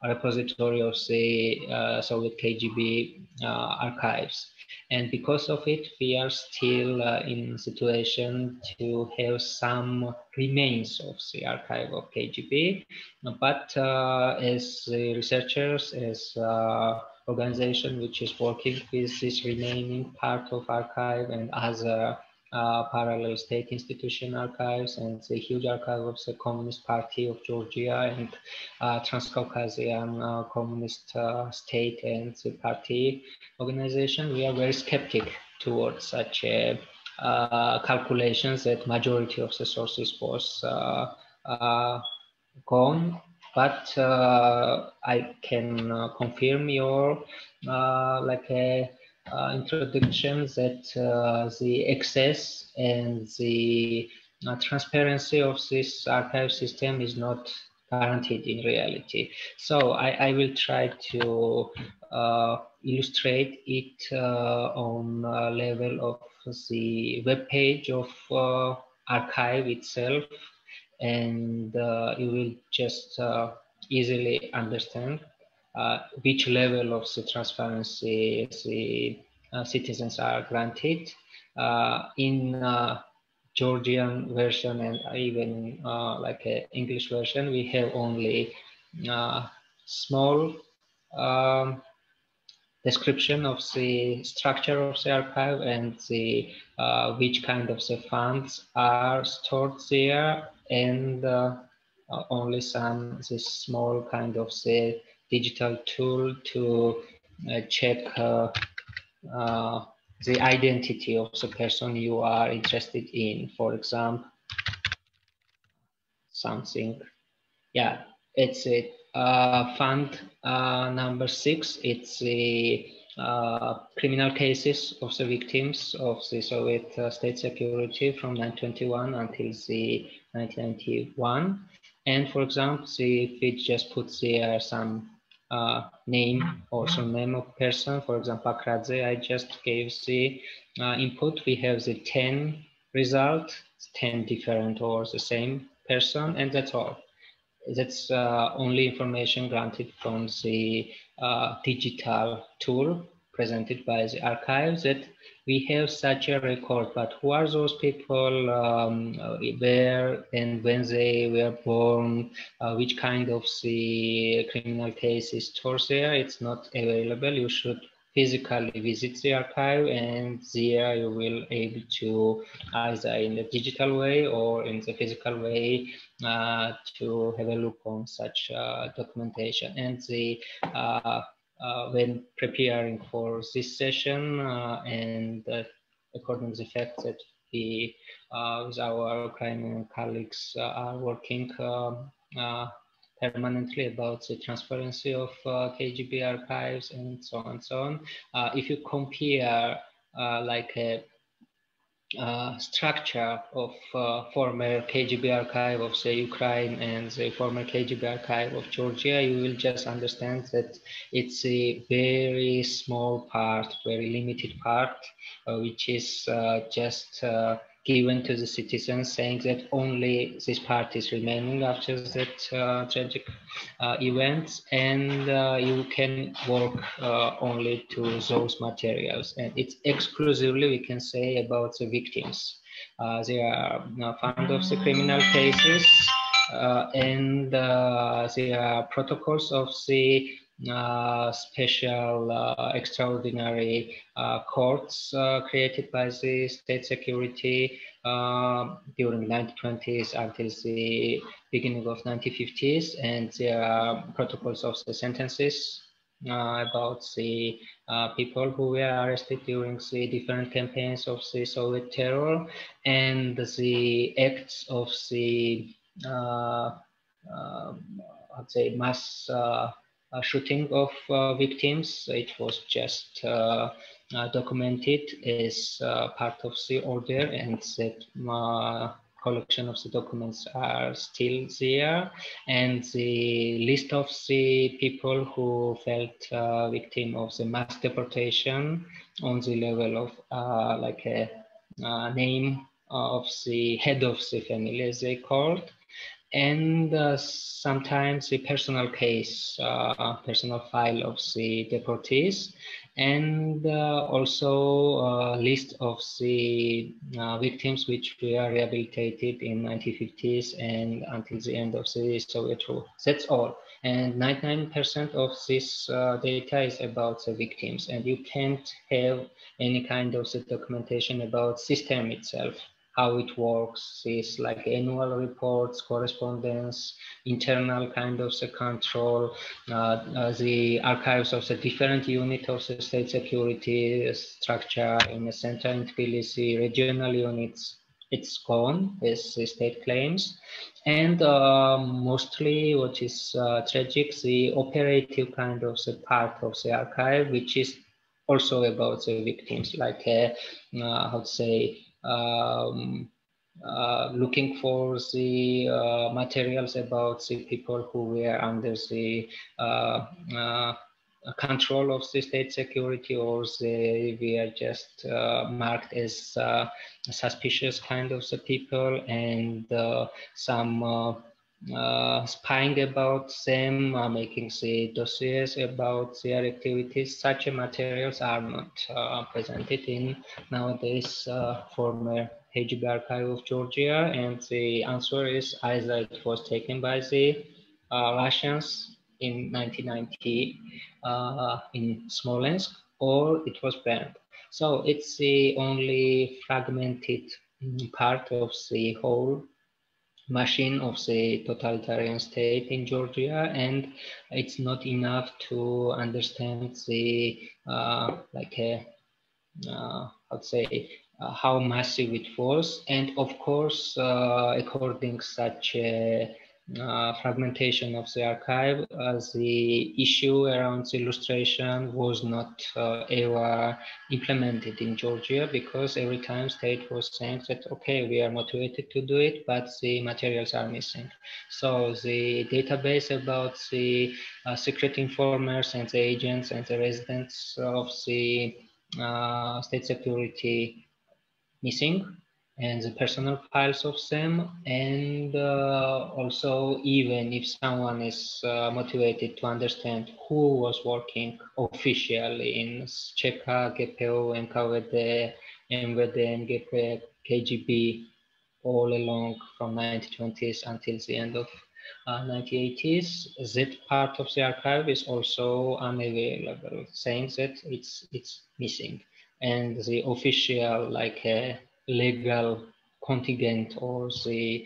repository of the Soviet Kgb archives. And because of it, we are still in a situation to have some remains of the archive of Kgb. But as the researchers, as organization which is working with this remaining part of archive and other parallel state institution archives and the huge archive of the Communist Party of Georgia and Transcaucasian Communist state and the party organization, we are very skeptic towards such a calculations that majority of the sources was gone. But I can confirm your introduction that the access and the transparency of this archive system is not guaranteed in reality. So I will try to illustrate it on level of the web page of archive itself, and you will just easily understand which level of the transparency the citizens are granted. In Georgian version and even like an English version, we have only small description of the structure of the archive and the which kind of the funds are stored there, and only some this small kind of the digital tool to check the identity of the person you are interested in. For example, something, yeah, it's a fund number 6. It's the criminal cases of the victims of the Soviet state security from 1921 until the 1991. And for example, if we just put there some name or some name of person, for example, Akradze, I just gave the input. We have the 10 result, 10 different or the same person, and that's all. That's only information granted from the digital tool presented by the archives, that we have such a record. But who are those people, where and when they were born, which kind of the criminal case is stored there, it's not available. You should physically visit the archive, and there you will able to, either in the digital way or in the physical way, to have a look on such documentation. And the when preparing for this session, and according to the fact that we with our Ukrainian colleagues are working permanently about the transparency of Kgb archives and so on and so on. If you compare like a structure of former Kgb archive of the Ukraine and the former Kgb archive of Georgia, you will just understand that it's a very small part, very limited part, which is just given to the citizens, saying that only this part is remaining after that tragic events, and you can work only to those materials. And it's exclusively, we can say, about the victims. They are fond of the criminal cases, and there are protocols of the special extraordinary courts created by the state security during 1920s until the beginning of 1950s, and there are protocols of the sentences about the people who were arrested during the different campaigns of the Soviet terror, and the acts of the I'd say mass shooting of victims. It was just documented as part of the order, and that collection of the documents are still there, and the list of the people who felt victim of the mass deportation on the level of like a name of the head of the family, as they called, and sometimes the personal case, personal file of the deportees, and also a list of the victims which were rehabilitated in 1950s and until the end of the Soviet rule. That's all. And 99% of this data is about the victims, and you can't have any kind of the documentation about system itself, how it works, is like annual reports, correspondence, internal kind of the control, the archives of the different unit of the state security structure in the center in Tbilisi, regional units. It's gone, as the state claims. And mostly what is tragic, the operative kind of the part of the archive, which is also about the victims, like how to say, looking for the materials about the people who were under the control of the state security, or they were just marked as suspicious kind of the people, and some spying about them, making the dossiers about their activities. Such materials are not presented in nowadays former Kgb Archive of Georgia, and the answer is either it was taken by the Russians in 1990 in Smolensk, or it was burned. So it's the only fragmented part of the whole machine of the totalitarian state in Georgia, and it's not enough to understand the like a I'd say how massive it was. And of course, according such a fragmentation of the archive, the issue around the illustration was not ever implemented in Georgia, because every time state was saying that, okay, we are motivated to do it, but the materials are missing. So the database about the secret informers and the agents and the residents of the state security missing, and the personal files of them, and also even if someone is motivated to understand who was working officially in Cheka, GPO, NKVD, MVD, MGP, KGB all along from 1920s until the end of 1980s, that part of the archive is also unavailable, saying that it's missing. And the official, like legal contingent, or the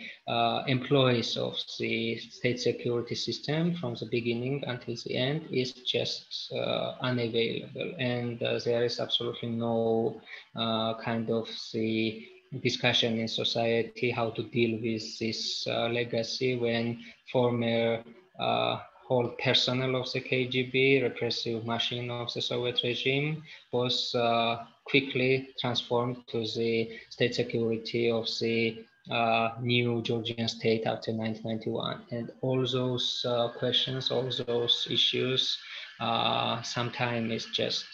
employees of the state security system from the beginning until the end is just unavailable. And there is absolutely no kind of the discussion in society how to deal with this legacy, when former whole personnel of the KGB, repressive machine of the Soviet regime, was quickly transformed to the state security of the new Georgian state after 1991. And all those questions, all those issues, sometimes is just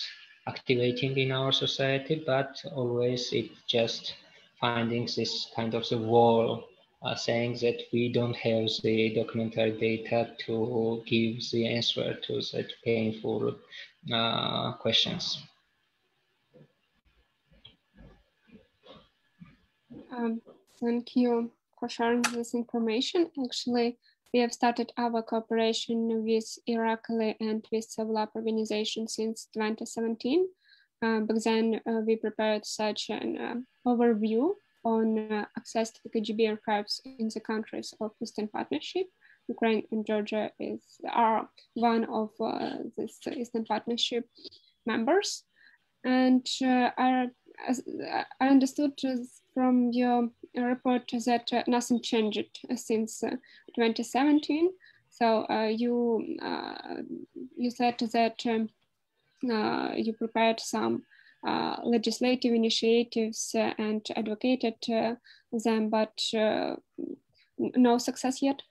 activating in our society, but always it just finding this kind of the wall, saying that we don't have the documentary data to give the answer to such painful questions. Thank you for sharing this information. Actually, we have started our cooperation with Iraqi and with Sevlap organization since 2017. Back then, we prepared such an overview on access to the Kgb archives in the countries of Eastern Partnership. Ukraine and Georgia are one of this Eastern Partnership members. And I understood from your report that nothing changed since 2017. So you said that you prepared some legislative initiatives and advocated them, but no success yet?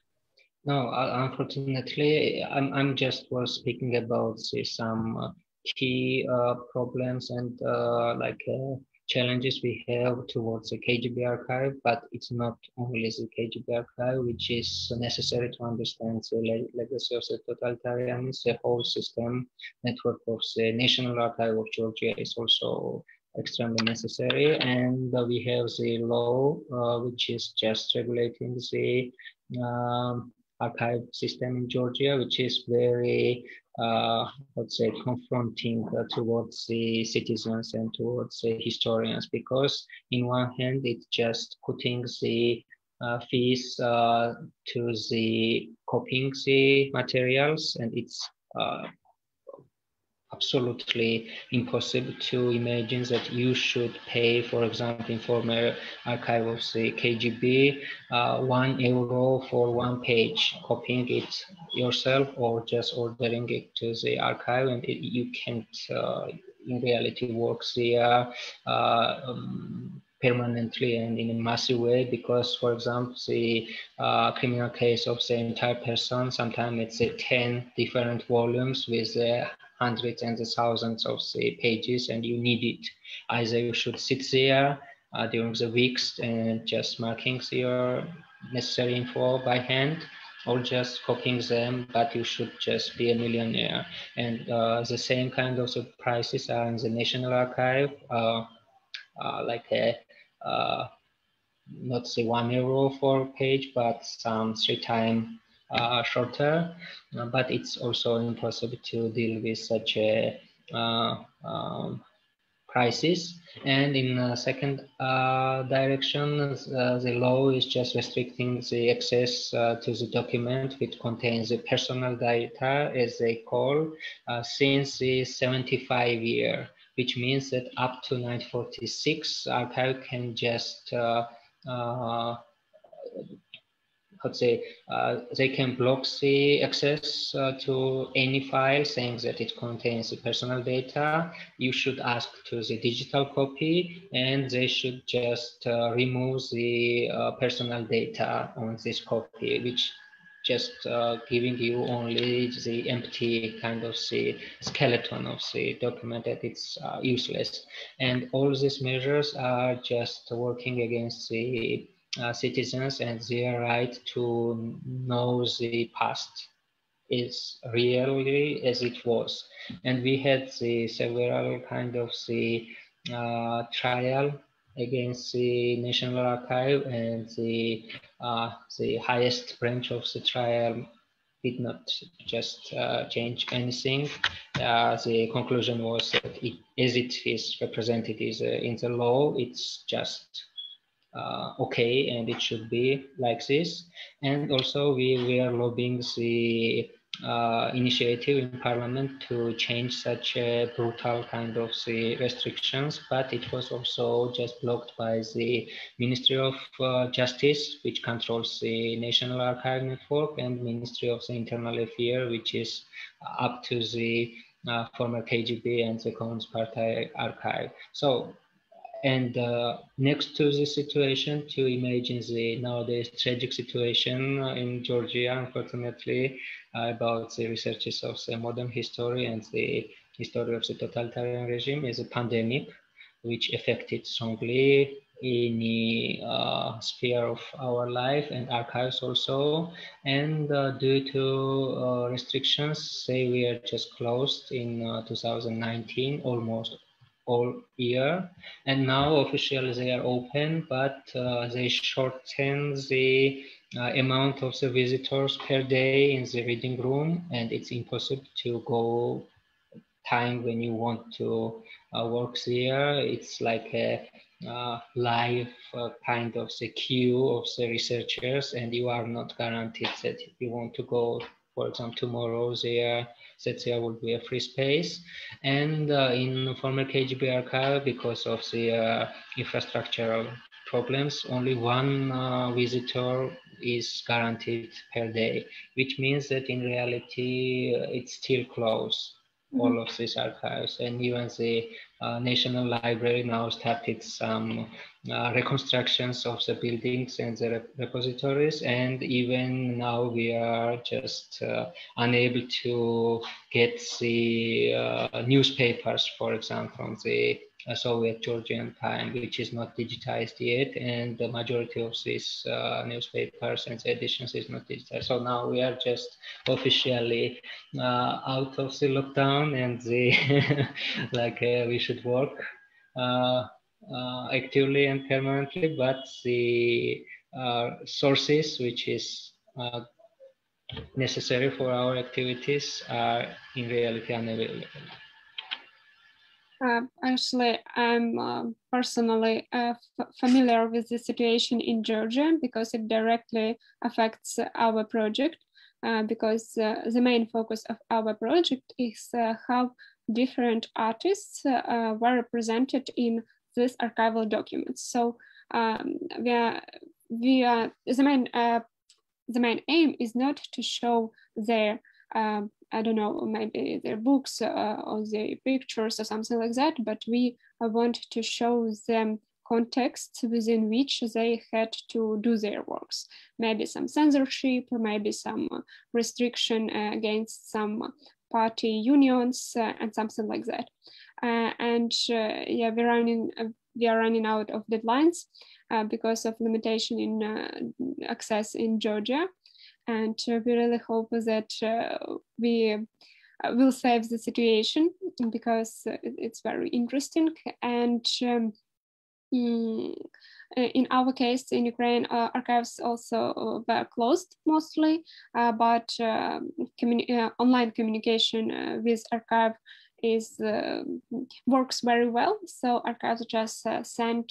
No, unfortunately, I'm just was speaking about some key problems and challenges we have towards the Kgb archive, but it's not only the Kgb archive which is necessary to understand the legacy of the totalitarianism. The whole system network of the National Archive of Georgia is also extremely necessary, and we have the law which is just regulating the archive system in Georgia, which is very let's say confronting towards the citizens and towards the historians, because in one hand it's just putting the fees to the copying the materials, and it's absolutely impossible to imagine that you should pay, for example, in former archive of the Kgb, €1 for one page, copying it yourself or just ordering it to the archive, and you can't in reality work there permanently and in a massive way, because, for example, the criminal case of the entire person, sometimes it's 10 different volumes with hundreds and thousands of the pages, and you need it. Either you should sit there during the weeks and just marking your necessary info by hand, or just copying them, but you should just be a millionaire. And the same kind of prices are in the National Archive, not say €1 for page, but some 3 times shorter, but it's also impossible to deal with such a prices. And in second direction, the law is just restricting the access to the document which contains the personal data, as they call, since the 75 year, which means that up to 1946, archive can just they can block the access to any file saying that it contains the personal data. You should ask to the digital copy, and they should just remove the personal data on this copy, which just giving you only the empty kind of the skeleton of the document, that it's useless. And all these measures are just working against the citizens and their right to know the past is really as it was. And we had the several kind of the trial against the National Archive, and the highest branch of the trial did not just change anything. The conclusion was that as it is represented in the law, it's just okay, and it should be like this. And also we are lobbying the initiative in Parliament to change such a brutal kind of the restrictions, but it was also just blocked by the Ministry of Justice, which controls the National Archive Network, and Ministry of the Internal Affairs, which is up to the former Kgb and the Communist Party archive. So, and next to this situation, to imagine the nowadays tragic situation in Georgia, unfortunately, about the researches of the modern history and the history of the totalitarian regime, is a pandemic, which affected strongly any sphere of our life and archives also. And due to restrictions, they were just closed in 2019, almost all year, and now officially they are open, but they shorten the amount of the visitors per day in the reading room, and it's impossible to go time when you want to work there. It's like a live kind of the queue of the researchers, and you are not guaranteed that if you want to go, for example, tomorrow there, that there will be a free space. And in former Kgb archive, because of the infrastructural problems, only one visitor is guaranteed per day, which means that in reality it's still closed, all of these archives. And even the National Library now started some reconstructions of the buildings and the repositories, and even now we are just unable to get the newspapers, for example, from the Soviet Georgian time, which is not digitized yet, and the majority of these newspapers and the editions is not digitized. So now we are just officially out of the lockdown, and the like we should work actively and permanently, but the sources which is necessary for our activities are in reality unavailable. Actually, I'm personally familiar with the situation in Georgia because it directly affects our project, because the main focus of our project is how different artists were represented in these archival documents. So the main aim is not to show their I don't know, maybe their books or their pictures or something like that, but we want to show them context within which they had to do their works. Maybe some censorship, or maybe some restriction against some party unions and something like that. Yeah, we are running out of deadlines because of limitation in access in Georgia. And we really hope that we will save the situation because it's very interesting. And in our case, in Ukraine, archives also were closed mostly, but online communication with archive works very well. So archives just send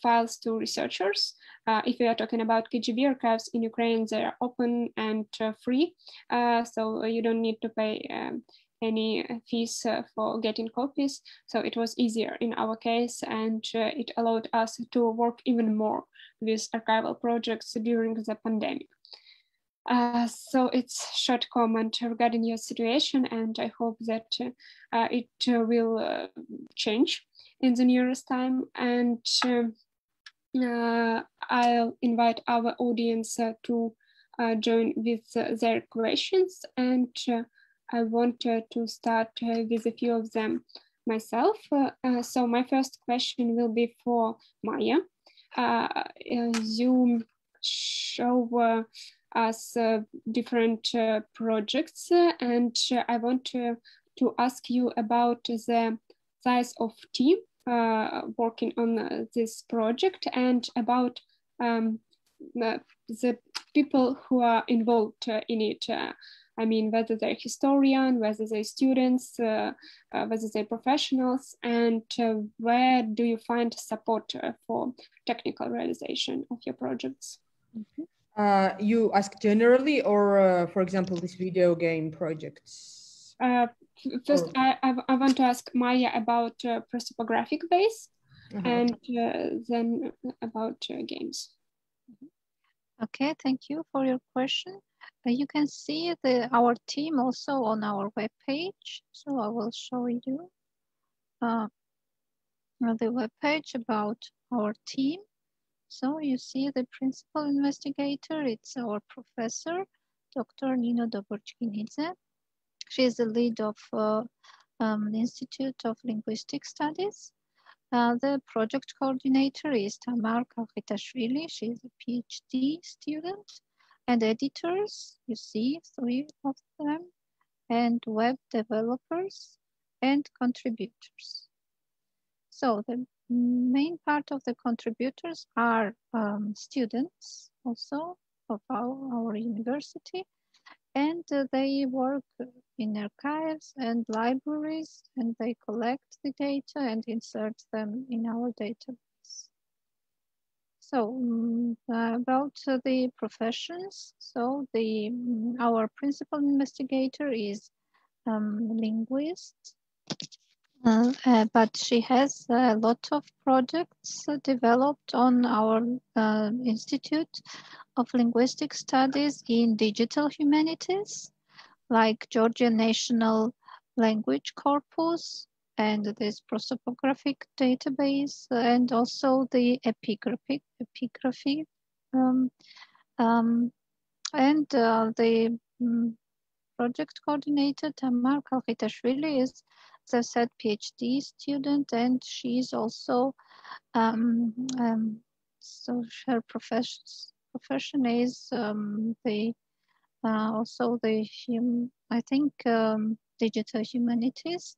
files to researchers. If we are talking about Kgb archives in Ukraine, they are open and free. So you don't need to pay any fees for getting copies. So it was easier in our case, and it allowed us to work even more with archival projects during the pandemic. So it's a short comment regarding your situation, and I hope that it will change in the nearest time. And I'll invite our audience to join with their questions, and I want to start with a few of them myself. So my first question will be for Maya. You show us different projects, and I want to ask you about the size of team working on this project, and about the people who are involved in it. I mean, whether they're historians, whether they're students, whether they're professionals, and where do you find support for technical realization of your projects? You ask generally, or for example, this video game projects? First, I want to ask Maya about Prosopographic Database, and then about games. Okay, thank you for your question. You can see our team also on our webpage. So I will show you the webpage about our team. So you see the principal investigator, it's our professor, Dr. Nino Doborchkinidze. She is the lead of the Institute of Linguistic Studies. The project coordinator is Tamar Kalkhitashvili. She is a PhD student. And editors, you see 3 of them, and web developers and contributors. So the main part of the contributors are students also of our university, and they work in archives and libraries, and they collect the data and insert them in our database. So about the professions, so our principal investigator is linguist, But she has a lot of projects developed on our Institute of Linguistic Studies in digital humanities, like Georgian National Language Corpus and this Prosopographic Database, and also the epigraphy. And the project coordinator, Tamar Kalkhitashvili, is, as I said, PhD student, and she's also, so her profession is also I think, digital humanities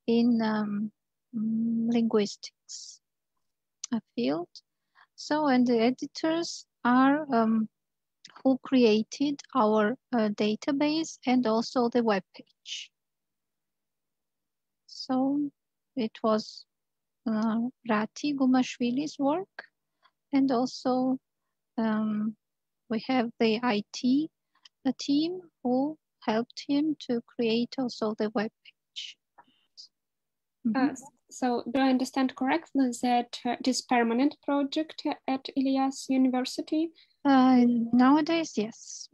in linguistics field. So, and the editors are who created our database and also the web page. So it was Rati Gumashvili's work, and also we have the IT team who helped him to create also the web page. So do I understand correctly that it is permanent project at Ilyas University? Nowadays, yes.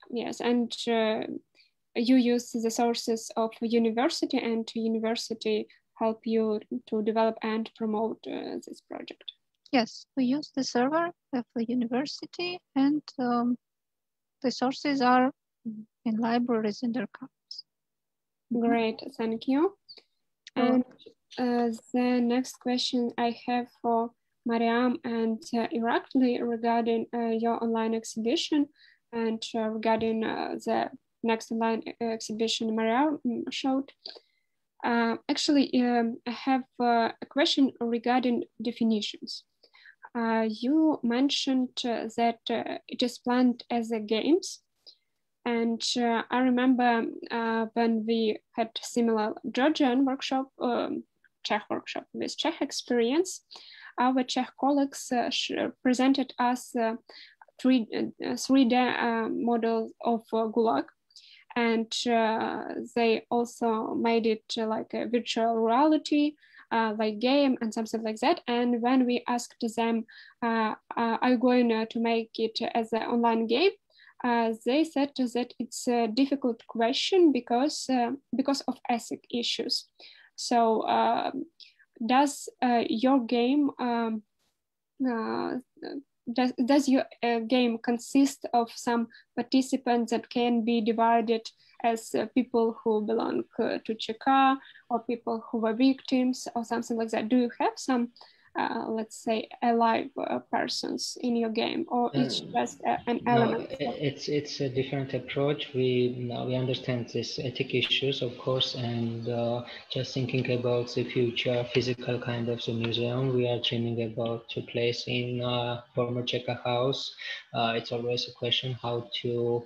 Yes, and you use the sources of university, and university help you to develop and promote this project. Yes, we use the server of the university, and the sources are in libraries in their archives. Great, thank you. And the next question I have for Mariam and Irakli regarding your online exhibition, and regarding the next online exhibition Mariam showed. Actually, I have a question regarding definitions. You mentioned that it is planned as a games. And I remember when we had similar Georgian workshop, Czech workshop with Czech experience, our Czech colleagues presented us 3D model of Gulag. And they also made it like a virtual reality, like game and something like that. And when we asked them, are you going to make it as an online game? They said that it's a difficult question because of ethic issues. So does your game does your game consist of some participants that can be divided as people who belong to Cheka, or people who were victims, or something like that? Do you have some let's say alive persons in your game, or it's just an element? No, it's a different approach. We understand these ethic issues, of course, and just thinking about the future physical kind of the museum we are dreaming about to place in former Cheka house. It's always a question how to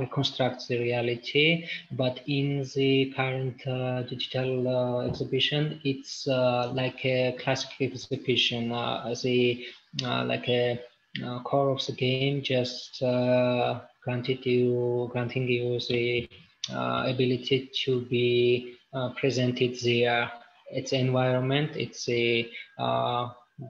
reconstruct the reality, but in the current digital exhibition, it's like a classic exhibition, like a core of the game, just granting you the ability to be presented there. It's environment, it's a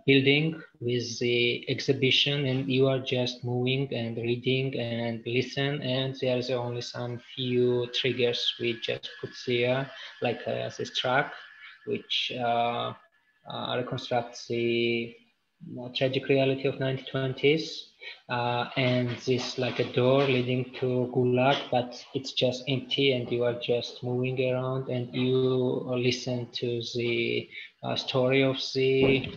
building with the exhibition, and you are just moving and reading and listen, and there's only some few triggers we just put there, like this track which reconstructs the tragic reality of 1920s, and this like a door leading to Gulag, but it's just empty and you are just moving around and you listen to the story of the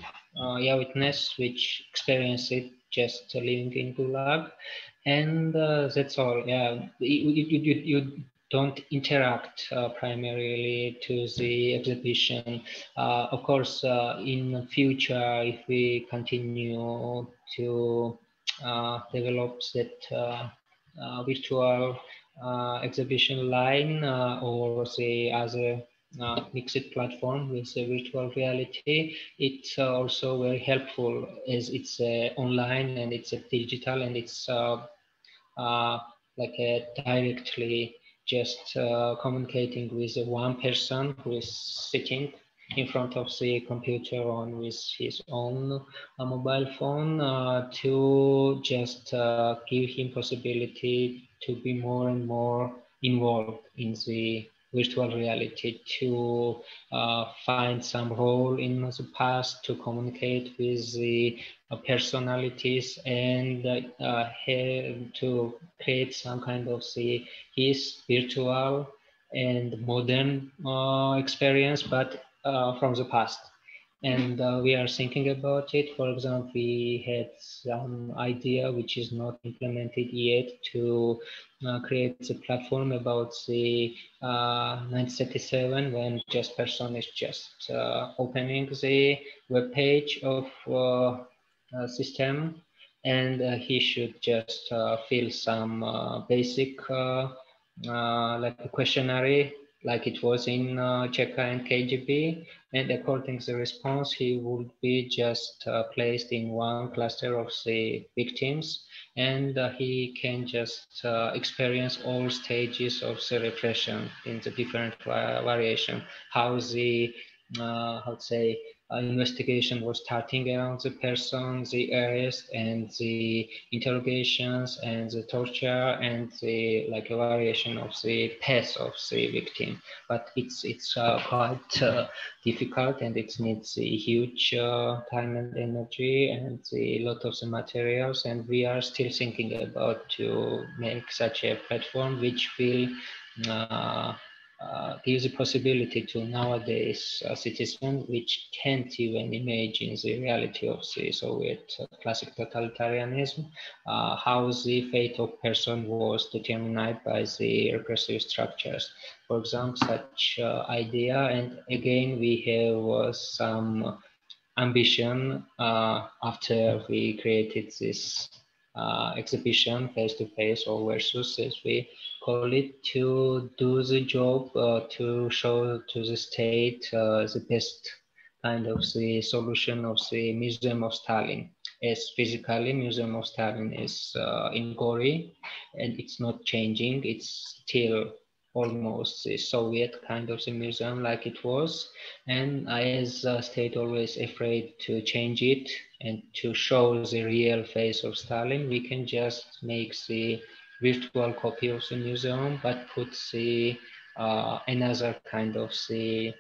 witness which experienced it just living in Gulag, and that's all. Yeah, you don't interact primarily to the exhibition. Of course, in the future, if we continue to develop that virtual exhibition line or the other mixed platform with the virtual reality, it's also very helpful as it's online and it's digital, and it's like directly just communicating with one person who is sitting in front of the computer on with his own mobile phone to just give him possibility to be more and more involved in the virtual reality, to find some role in the past, to communicate with the personalities, and to create some kind of his virtual and modern experience, but from the past. And we are thinking about it. For example, we had some idea which is not implemented yet to create a platform about the 1937, when just person is just opening the web page of system, and he should just fill some basic like a questionnaire, like it was in Czech and Kgb, and according to the response, he would be just placed in one cluster of the victims, and he can just experience all stages of the repression in the different variation, how the how to say investigation was starting around the person, the arrest and the interrogations and the torture and the like a variation of the path of the victim. But it's quite difficult, and it needs a huge time and energy and a lot of the materials, and we are still thinking about to make such a platform which will gives the possibility to nowadays citizens which can't even imagine the reality of the Soviet classic totalitarianism, how the fate of person was determined by the repressive structures. For example, such idea, and again we have some ambition after we created this exhibition face-to-face or versus, as we call it, to do the job, to show to the state the best kind of the solution of the Museum of Stalin. As physically, Museum of Stalin is in Gori, and it's not changing. It's still almost the Soviet kind of the museum like it was. And I, as a state, always afraid to change it and to show the real face of Stalin. We can just make the virtual copy of the museum, but put the another kind of the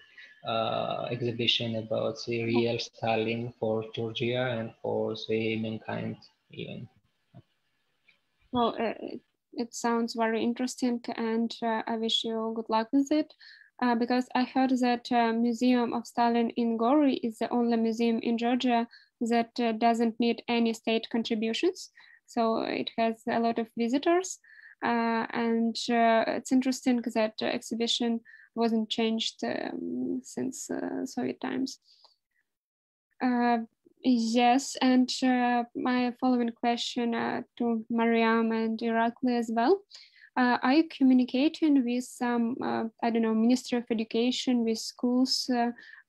exhibition about the real Stalin for Georgia and for the mankind even. Well, it sounds very interesting, and I wish you good luck with it. Because I heard that Museum of Stalin in Gori is the only museum in Georgia that doesn't need any state contributions. So it has a lot of visitors, and it's interesting that the exhibition wasn't changed since Soviet times. Yes, and my following question to Mariam and Irakli as well. Are you communicating with some, I don't know, Ministry of Education, with schools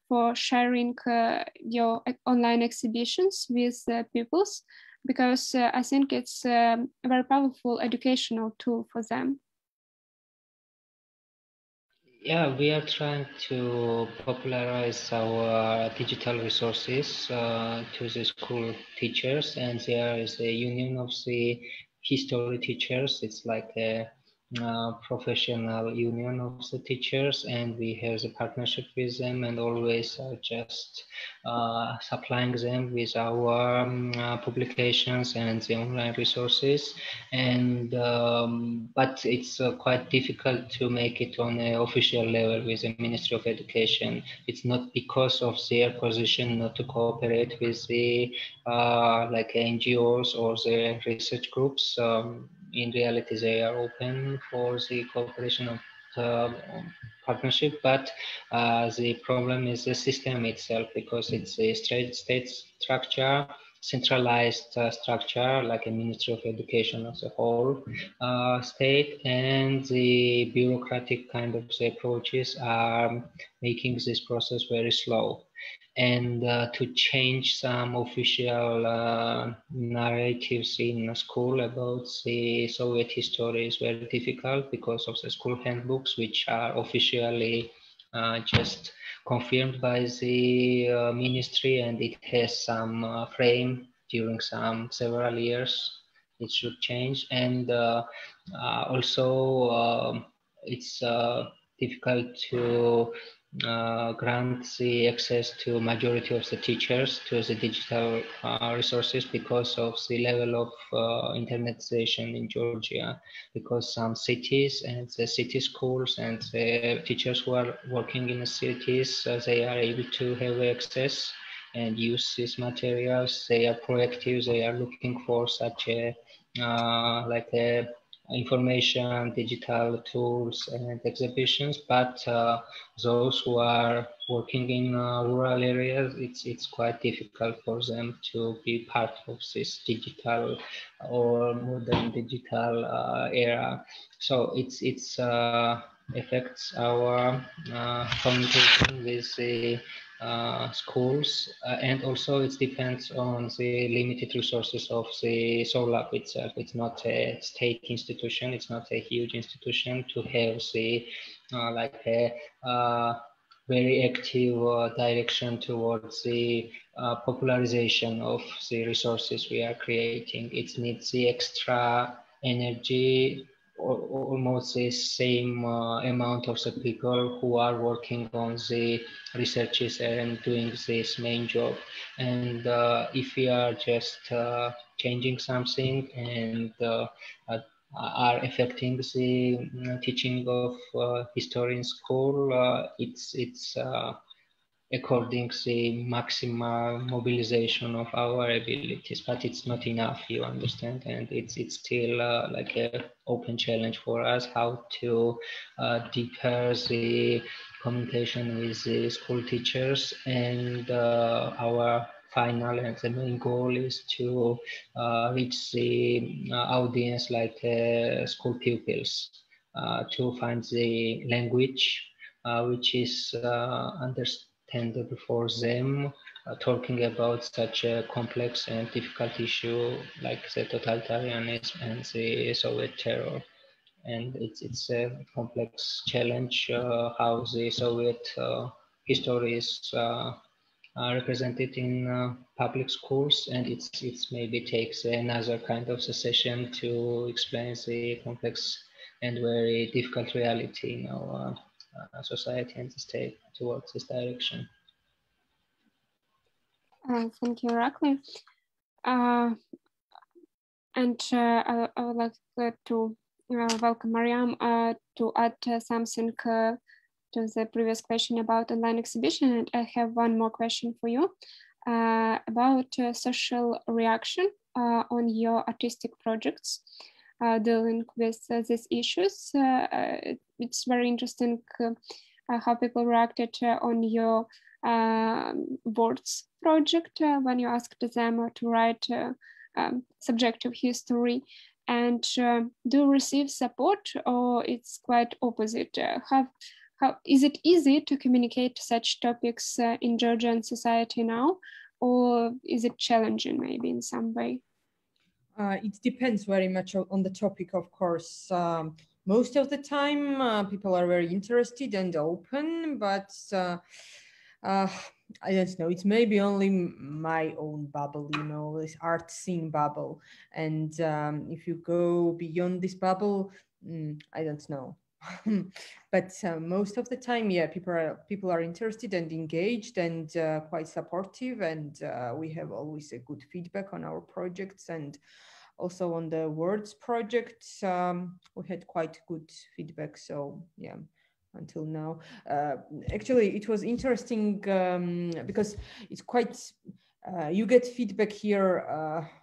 for sharing your online exhibitions with pupils? Because I think it's a very powerful educational tool for them. Yeah, we are trying to popularize our digital resources to the school teachers, and there is a union of the history teachers. It's like a professional union of the teachers, and we have a partnership with them, and always just supplying them with our publications and the online resources. And but it's quite difficult to make it on an official level with the Ministry of Education. It's not because of their position not to cooperate with the like NGOs or the research groups. In reality, they are open for the cooperation of partnership, but the problem is the system itself, because it's a state structure, centralized structure, like a Ministry of Education as a whole state, and the bureaucratic kind of the approaches are making this process very slow. and to change some official narratives in school about the Soviet history is very difficult because of the school handbooks, which are officially just confirmed by the ministry, and it has some frame during several years. It should change, and also it's difficult to grant the access to majority of the teachers to the digital resources because of the level of internetization in Georgia, because some cities and the city schools and the teachers who are working in the cities, they are able to have access and use these materials. They are proactive, they are looking for such a information, digital tools and exhibitions, but those who are working in rural areas, it's quite difficult for them to be part of this digital or modern digital era. So it's affects our communication with the schools, and also it depends on the limited resources of the SOLAB itself. It's not a state institution, it's not a huge institution to have the very active direction towards the popularization of the resources we are creating. It needs the extra energy, almost the same amount of the people who are working on the researches and doing this main job. And if we are just changing something and are affecting the teaching of history in school, it's according to the maximal mobilization of our abilities, but it's not enough, you understand, and it's still like an open challenge for us how to deeper the communication with the school teachers, and our final and the main goal is to reach the audience like school pupils, to find the language which is understood for them, talking about such a complex and difficult issue like the totalitarianism and the Soviet terror. And it's a complex challenge how the Soviet history is represented in public schools, and it's maybe takes another kind of session to explain the complex and very difficult reality in our society and the state towards this direction. Thank you, Irakli. And I would like to welcome Mariam to add something to the previous question about online exhibition. And I have one more question for you about social reaction on your artistic projects dealing with these issues. It's very interesting how people reacted on your words project when you asked them to write subjective history, and do you receive support, or it's quite opposite? How is it easy to communicate such topics in Georgian society now, or is it challenging maybe in some way? It depends very much on the topic, of course. Most of the time, people are very interested and open, but I don't know, it's maybe only my own bubble, you know, this art scene bubble. And if you go beyond this bubble, I don't know. But most of the time, yeah, people are interested and engaged and quite supportive, and we have always a good feedback on our projects, and also on the words project we had quite good feedback. So yeah, until now. Actually, it was interesting because it's quite, you get feedback here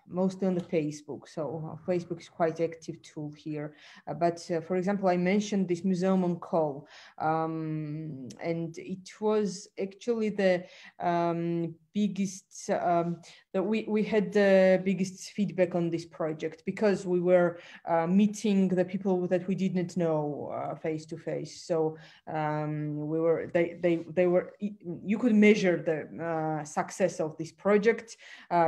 mostly on the Facebook. So Facebook is quite active tool here. But for example, I mentioned this museum on call, and it was actually the biggest, that we had the biggest feedback on this project, because we were meeting the people that we didn't know face to face. So they were, you could measure the success of this project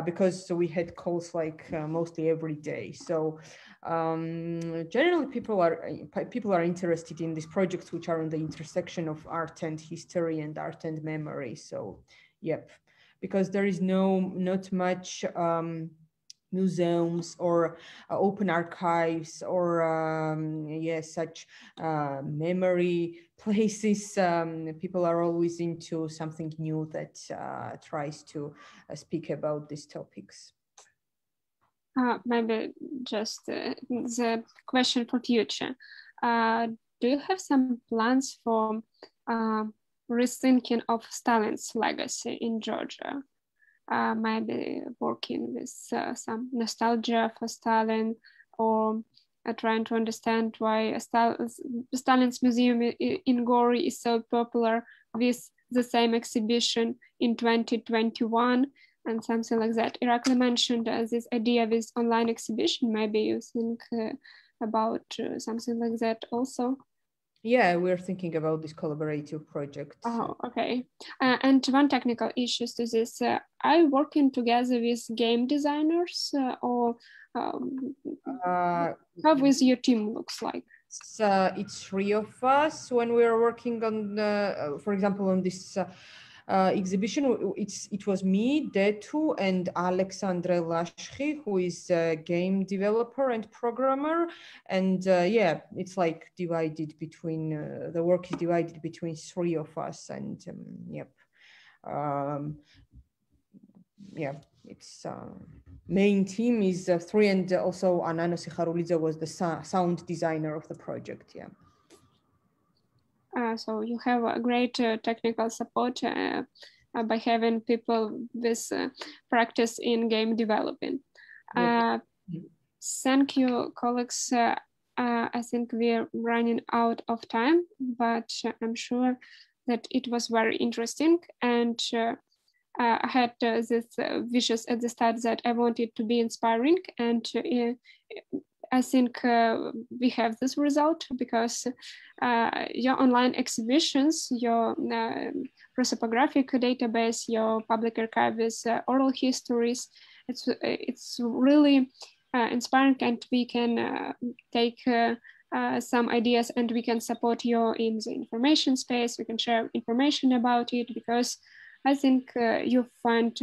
because we had calls like mostly every day. So generally people are interested in these projects which are on the intersection of art and history and art and memory. So yep, because there is not much museums or open archives or such memory places. People are always into something new that tries to speak about these topics. Maybe just the question for future. Do you have some plans for rethinking of Stalin's legacy in Georgia? Maybe working with some nostalgia for Stalin, or trying to understand why Stalin's museum in Gori is so popular with the same exhibition in 2021 and something like that. Irakli mentioned this idea with online exhibition. Maybe you think about something like that also? Yeah, we're thinking about this collaborative project. Oh, okay. And one technical issue to this, are you working together with game designers or how is your team looks like? It's three of us when we are working on, for example, on this exhibition. It was me, Detu, and Alexandre Lashki, who is a game developer and programmer. And yeah, it's like divided between, the work is divided between three of us. And yep. Yeah, it's main team is three, and also Anano Sikharulidze was the sound designer of the project. Yeah. So you have a great technical support by having people with practice in game developing. Thank you, colleagues. I think we're running out of time, but I'm sure that it was very interesting. And I had this wishes at the start that I wanted to be inspiring, and I think we have this result because your online exhibitions, your prosopographic database, your public archives, oral histories, it's really inspiring, and we can take some ideas and we can support you in the information space. We can share information about it, because I think you have found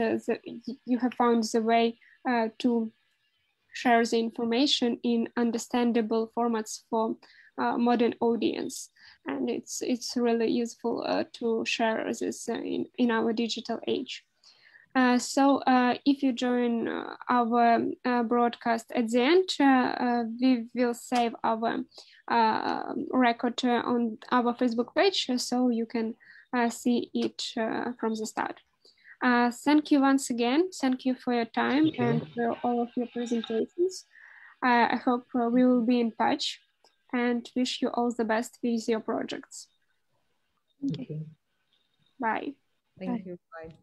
the way to share the information in understandable formats for modern audience, and it's really useful to share this in our digital age. So if you join our broadcast at the end, we will save our record on our Facebook page, so you can see it from the start. Thank you once again. Thank you for your time and for all of your presentations. I hope we will be in touch, and wish you all the best with your projects. Okay. Bye. Thank you. Bye.